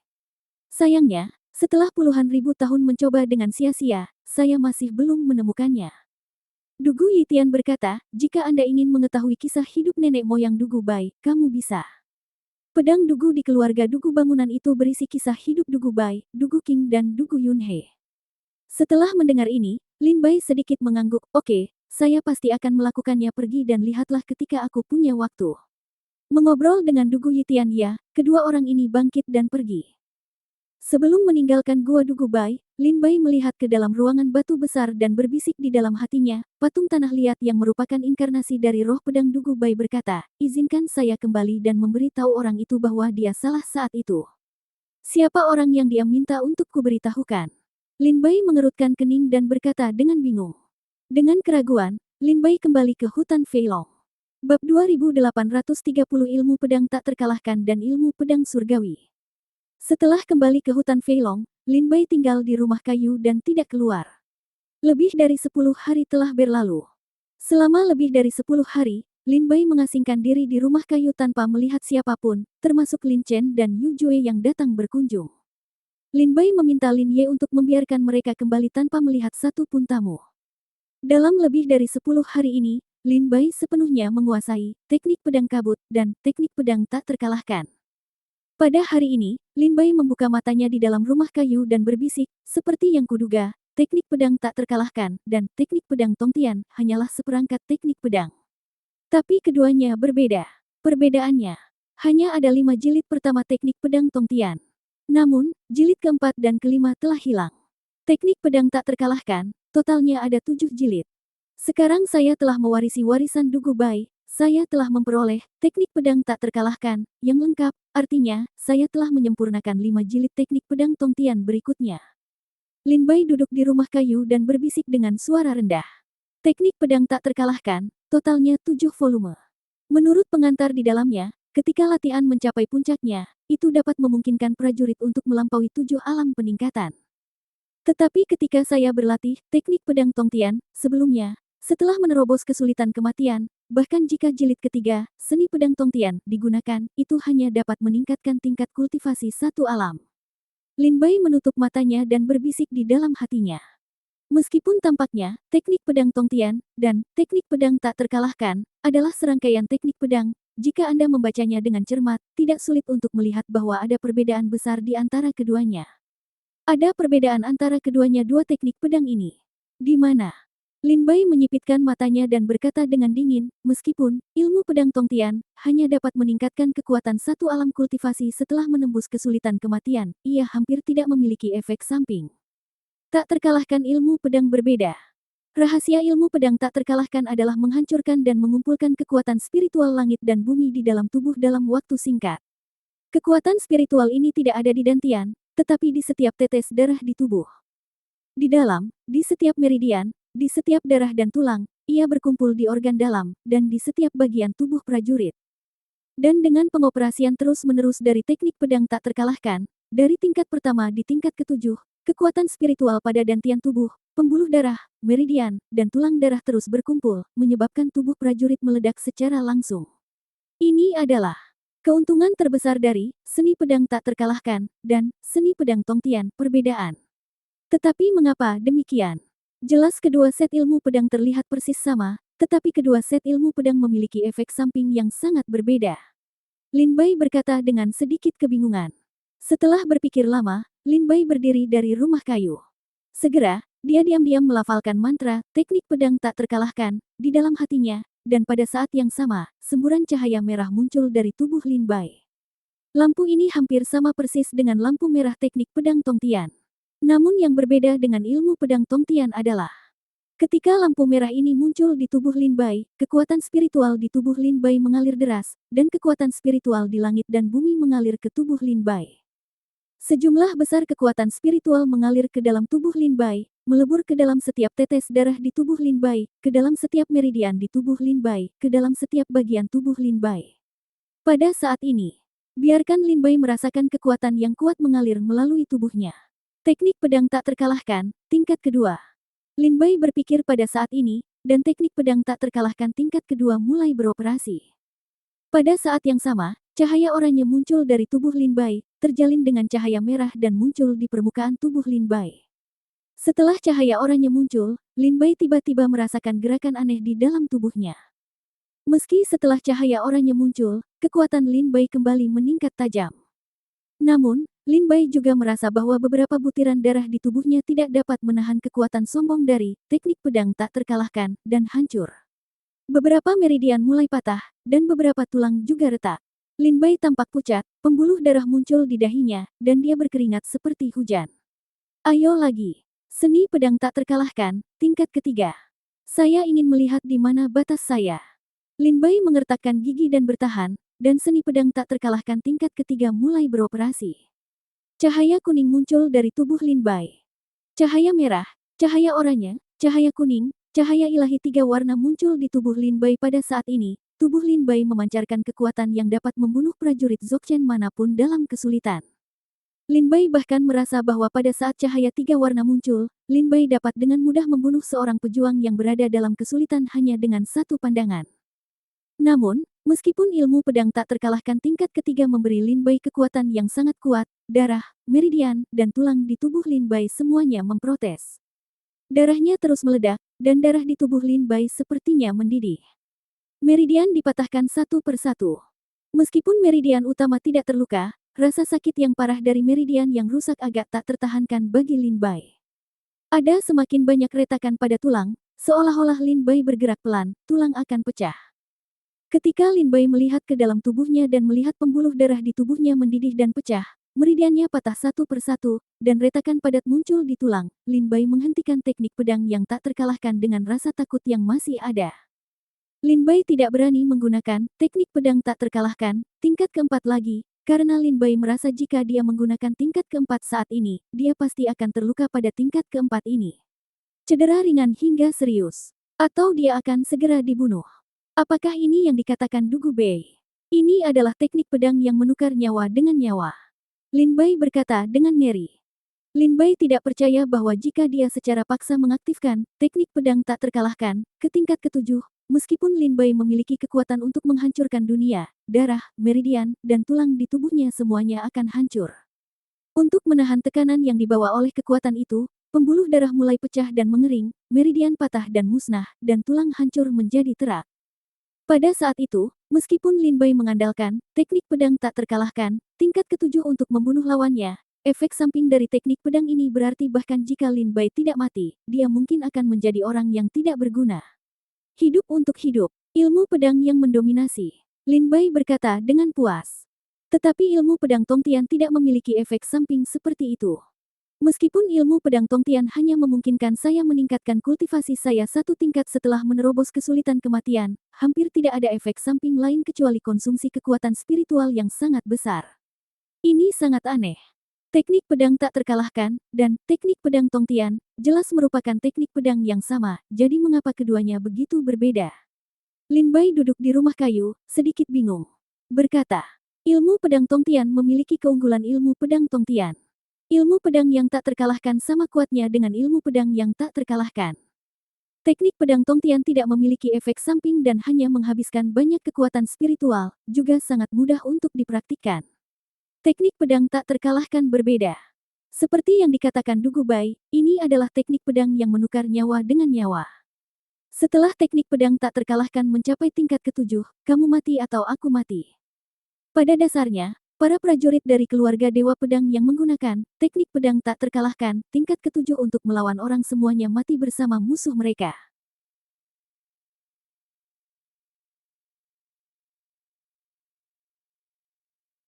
Sayangnya, setelah puluhan ribu tahun mencoba dengan sia-sia, saya masih belum menemukannya. Dugu Yitian berkata, jika Anda ingin mengetahui kisah hidup nenek moyang Dugu Bai, kamu bisa. Pedang Dugu di keluarga Dugu bangunan itu berisi kisah hidup Dugu Bai, Dugu King dan Dugu Yunhe. Setelah mendengar ini, Lin Bai sedikit mengangguk, oke, saya pasti akan melakukannya pergi dan lihatlah ketika aku punya waktu. Mengobrol dengan Dugu Yitian ya, kedua orang ini bangkit dan pergi. Sebelum meninggalkan gua Dugu Bai, Lin Bai melihat ke dalam ruangan batu besar dan berbisik di dalam hatinya, patung tanah liat yang merupakan inkarnasi dari roh pedang Dugu Bai berkata, izinkan saya kembali dan memberitahu orang itu bahwa dia salah saat itu. Siapa orang yang dia minta untuk kuberitahukan? Lin Bai mengerutkan kening dan berkata dengan bingung. Dengan keraguan, Lin Bai kembali ke hutan Feilong. Bab 2830 Ilmu Pedang Tak Terkalahkan dan Ilmu Pedang Surgawi. Setelah kembali ke hutan Feilong, Lin Bai tinggal di rumah kayu dan tidak keluar. Lebih dari 10 hari telah berlalu. Selama lebih dari 10 hari, Lin Bai mengasingkan diri di rumah kayu tanpa melihat siapapun, termasuk Lin Chen dan Yu Jue yang datang berkunjung. Lin Bai meminta Lin Ye untuk membiarkan mereka kembali tanpa melihat satu pun tamu. Dalam lebih dari 10 hari ini, Lin Bai sepenuhnya menguasai teknik pedang kabut dan teknik pedang tak terkalahkan. Pada hari ini, Lin Bai membuka matanya di dalam rumah kayu dan berbisik, seperti yang kuduga, teknik pedang tak terkalahkan dan teknik pedang Tongtian hanyalah seperangkat teknik pedang. Tapi keduanya berbeda. Perbedaannya, hanya ada 5 jilid pertama teknik pedang Tongtian. Namun, jilid keempat dan kelima telah hilang. Teknik pedang tak terkalahkan, totalnya ada 7 jilid. Sekarang saya telah mewarisi warisan Dugu Bai, saya telah memperoleh teknik pedang tak terkalahkan, yang lengkap, artinya, saya telah menyempurnakan 5 jilid teknik pedang Tongtian berikutnya. Lin Bai duduk di rumah kayu dan berbisik dengan suara rendah. Teknik pedang tak terkalahkan, totalnya 7 volume. Menurut pengantar di dalamnya, ketika latihan mencapai puncaknya, itu dapat memungkinkan prajurit untuk melampaui 7 alam peningkatan. Tetapi ketika saya berlatih teknik pedang Tongtian, sebelumnya, setelah menerobos kesulitan kematian, bahkan jika jilid ketiga, seni pedang Tongtian, digunakan, itu hanya dapat meningkatkan tingkat kultivasi satu alam. Lin Bai menutup matanya dan berbisik di dalam hatinya. Meskipun tampaknya, teknik pedang Tongtian, dan teknik pedang tak terkalahkan, adalah serangkaian teknik pedang, jika Anda membacanya dengan cermat, tidak sulit untuk melihat bahwa ada perbedaan besar di antara keduanya. Ada perbedaan antara keduanya dua teknik pedang ini. Di mana? Lin Bai menyipitkan matanya dan berkata dengan dingin, meskipun ilmu pedang Tongtian hanya dapat meningkatkan kekuatan satu alam kultivasi setelah menembus kesulitan kematian, ia hampir tidak memiliki efek samping. Tak terkalahkan ilmu pedang berbeda. Rahasia ilmu pedang tak terkalahkan adalah menghancurkan dan mengumpulkan kekuatan spiritual langit dan bumi di dalam tubuh dalam waktu singkat. Kekuatan spiritual ini tidak ada di dantian, tetapi di setiap tetes darah di tubuh. Di dalam, di setiap meridian, di setiap darah dan tulang, ia berkumpul di organ dalam, dan di setiap bagian tubuh prajurit. Dan dengan pengoperasian terus-menerus dari teknik pedang tak terkalahkan, dari tingkat pertama di tingkat ketujuh, kekuatan spiritual pada dantian tubuh, pembuluh darah, meridian, dan tulang darah terus berkumpul, menyebabkan tubuh prajurit meledak secara langsung. Ini adalah keuntungan terbesar dari seni pedang tak terkalahkan dan seni pedang Tongtian, perbedaan. Tetapi mengapa demikian? Jelas kedua set ilmu pedang terlihat persis sama, tetapi kedua set ilmu pedang memiliki efek samping yang sangat berbeda. Lin Bai berkata dengan sedikit kebingungan. Setelah berpikir lama, Lin Bai berdiri dari rumah kayu. Segera, dia diam-diam melafalkan mantra teknik pedang tak terkalahkan di dalam hatinya. Dan pada saat yang sama, semburan cahaya merah muncul dari tubuh Lin Bai. Lampu ini hampir sama persis dengan lampu merah teknik pedang Tongtian. Namun yang berbeda dengan ilmu pedang Tongtian adalah, ketika lampu merah ini muncul di tubuh Lin Bai, kekuatan spiritual di tubuh Lin Bai mengalir deras, dan kekuatan spiritual di langit dan bumi mengalir ke tubuh Lin Bai. Sejumlah besar kekuatan spiritual mengalir ke dalam tubuh Lin Bai, melebur ke dalam setiap tetes darah di tubuh Lin Bai, ke dalam setiap meridian di tubuh Lin Bai, ke dalam setiap bagian tubuh Lin Bai. Pada saat ini, biarkan Lin Bai merasakan kekuatan yang kuat mengalir melalui tubuhnya. Teknik pedang tak terkalahkan, tingkat kedua. Lin Bai berpikir pada saat ini, dan teknik pedang tak terkalahkan tingkat kedua mulai beroperasi. Pada saat yang sama, cahaya oranye muncul dari tubuh Lin Bai, terjalin dengan cahaya merah dan muncul di permukaan tubuh Lin Bai. Setelah cahaya oranye muncul, Lin Bai tiba-tiba merasakan gerakan aneh di dalam tubuhnya. Meski setelah cahaya oranye muncul, kekuatan Lin Bai kembali meningkat tajam. Namun, Lin Bai juga merasa bahwa beberapa butiran darah di tubuhnya tidak dapat menahan kekuatan sombong dari teknik pedang tak terkalahkan dan hancur. Beberapa meridian mulai patah, dan beberapa tulang juga retak. Lin Bai tampak pucat, pembuluh darah muncul di dahinya, dan dia berkeringat seperti hujan. Ayo lagi. Seni pedang tak terkalahkan, tingkat ketiga. Saya ingin melihat di mana batas saya. Lin Bai mengertakkan gigi dan bertahan, dan seni pedang tak terkalahkan tingkat ketiga mulai beroperasi. Cahaya kuning muncul dari tubuh Lin Bai. Cahaya merah, cahaya oranye, cahaya kuning, cahaya ilahi tiga warna muncul di tubuh Lin Bai pada saat ini. Tubuh Lin Bai memancarkan kekuatan yang dapat membunuh prajurit Dzogchen manapun dalam kesulitan. Lin Bai bahkan merasa bahwa pada saat cahaya tiga warna muncul, Lin Bai dapat dengan mudah membunuh seorang pejuang yang berada dalam kesulitan hanya dengan satu pandangan. Namun, meskipun ilmu pedang tak terkalahkan tingkat ketiga memberi Lin Bai kekuatan yang sangat kuat, darah, meridian, dan tulang di tubuh Lin Bai semuanya memprotes. Darahnya terus meledak, dan darah di tubuh Lin Bai sepertinya mendidih. Meridian dipatahkan satu persatu. Meskipun meridian utama tidak terluka, rasa sakit yang parah dari meridian yang rusak agak tak tertahankan bagi Lin Bai. Ada semakin banyak retakan pada tulang, seolah-olah Lin Bai bergerak pelan, tulang akan pecah. Ketika Lin Bai melihat ke dalam tubuhnya dan melihat pembuluh darah di tubuhnya mendidih dan pecah, meridiannya patah satu persatu, dan retakan padat muncul di tulang. Lin Bai menghentikan teknik pedang yang tak terkalahkan dengan rasa takut yang masih ada. Lin Bai tidak berani menggunakan teknik pedang tak terkalahkan, tingkat keempat lagi, karena Lin Bai merasa jika dia menggunakan tingkat keempat saat ini, dia pasti akan terluka pada tingkat keempat ini. Cedera ringan hingga serius. Atau dia akan segera dibunuh. Apakah ini yang dikatakan Dugu Bei? Ini adalah teknik pedang yang menukar nyawa dengan nyawa. Lin Bai berkata dengan ngeri. Lin Bai tidak percaya bahwa jika dia secara paksa mengaktifkan teknik pedang tak terkalahkan ke tingkat ketujuh, meskipun Lin Bai memiliki kekuatan untuk menghancurkan dunia, darah, meridian, dan tulang di tubuhnya semuanya akan hancur. Untuk menahan tekanan yang dibawa oleh kekuatan itu, pembuluh darah mulai pecah dan mengering, meridian patah dan musnah, dan tulang hancur menjadi terak. Pada saat itu, meskipun Lin Bai mengandalkan teknik pedang tak terkalahkan, tingkat ketujuh untuk membunuh lawannya, efek samping dari teknik pedang ini berarti bahkan jika Lin Bai tidak mati, dia mungkin akan menjadi orang yang tidak berguna. Hidup untuk hidup, ilmu pedang yang mendominasi. Lin Bai berkata dengan puas. Tetapi ilmu pedang Tongtian tidak memiliki efek samping seperti itu. Meskipun ilmu pedang Tongtian hanya memungkinkan saya meningkatkan kultivasi saya satu tingkat setelah menerobos kesulitan kematian, hampir tidak ada efek samping lain kecuali konsumsi kekuatan spiritual yang sangat besar. Ini sangat aneh. Teknik pedang tak terkalahkan, dan teknik pedang Tongtian, jelas merupakan teknik pedang yang sama, jadi mengapa keduanya begitu berbeda? Lin Bai duduk di rumah kayu, sedikit bingung. Berkata, ilmu pedang Tongtian memiliki keunggulan ilmu pedang Tongtian. Ilmu pedang yang tak terkalahkan sama kuatnya dengan ilmu pedang yang tak terkalahkan. Teknik pedang Tongtian tidak memiliki efek samping dan hanya menghabiskan banyak kekuatan spiritual, juga sangat mudah untuk dipraktikkan. Teknik pedang tak terkalahkan berbeda. Seperti yang dikatakan Dugu Bai, ini adalah teknik pedang yang menukar nyawa dengan nyawa. Setelah teknik pedang tak terkalahkan mencapai tingkat ketujuh, kamu mati atau aku mati. Pada dasarnya, para prajurit dari keluarga Dewa Pedang yang menggunakan teknik pedang tak terkalahkan tingkat ketujuh untuk melawan orang semuanya mati bersama musuh mereka.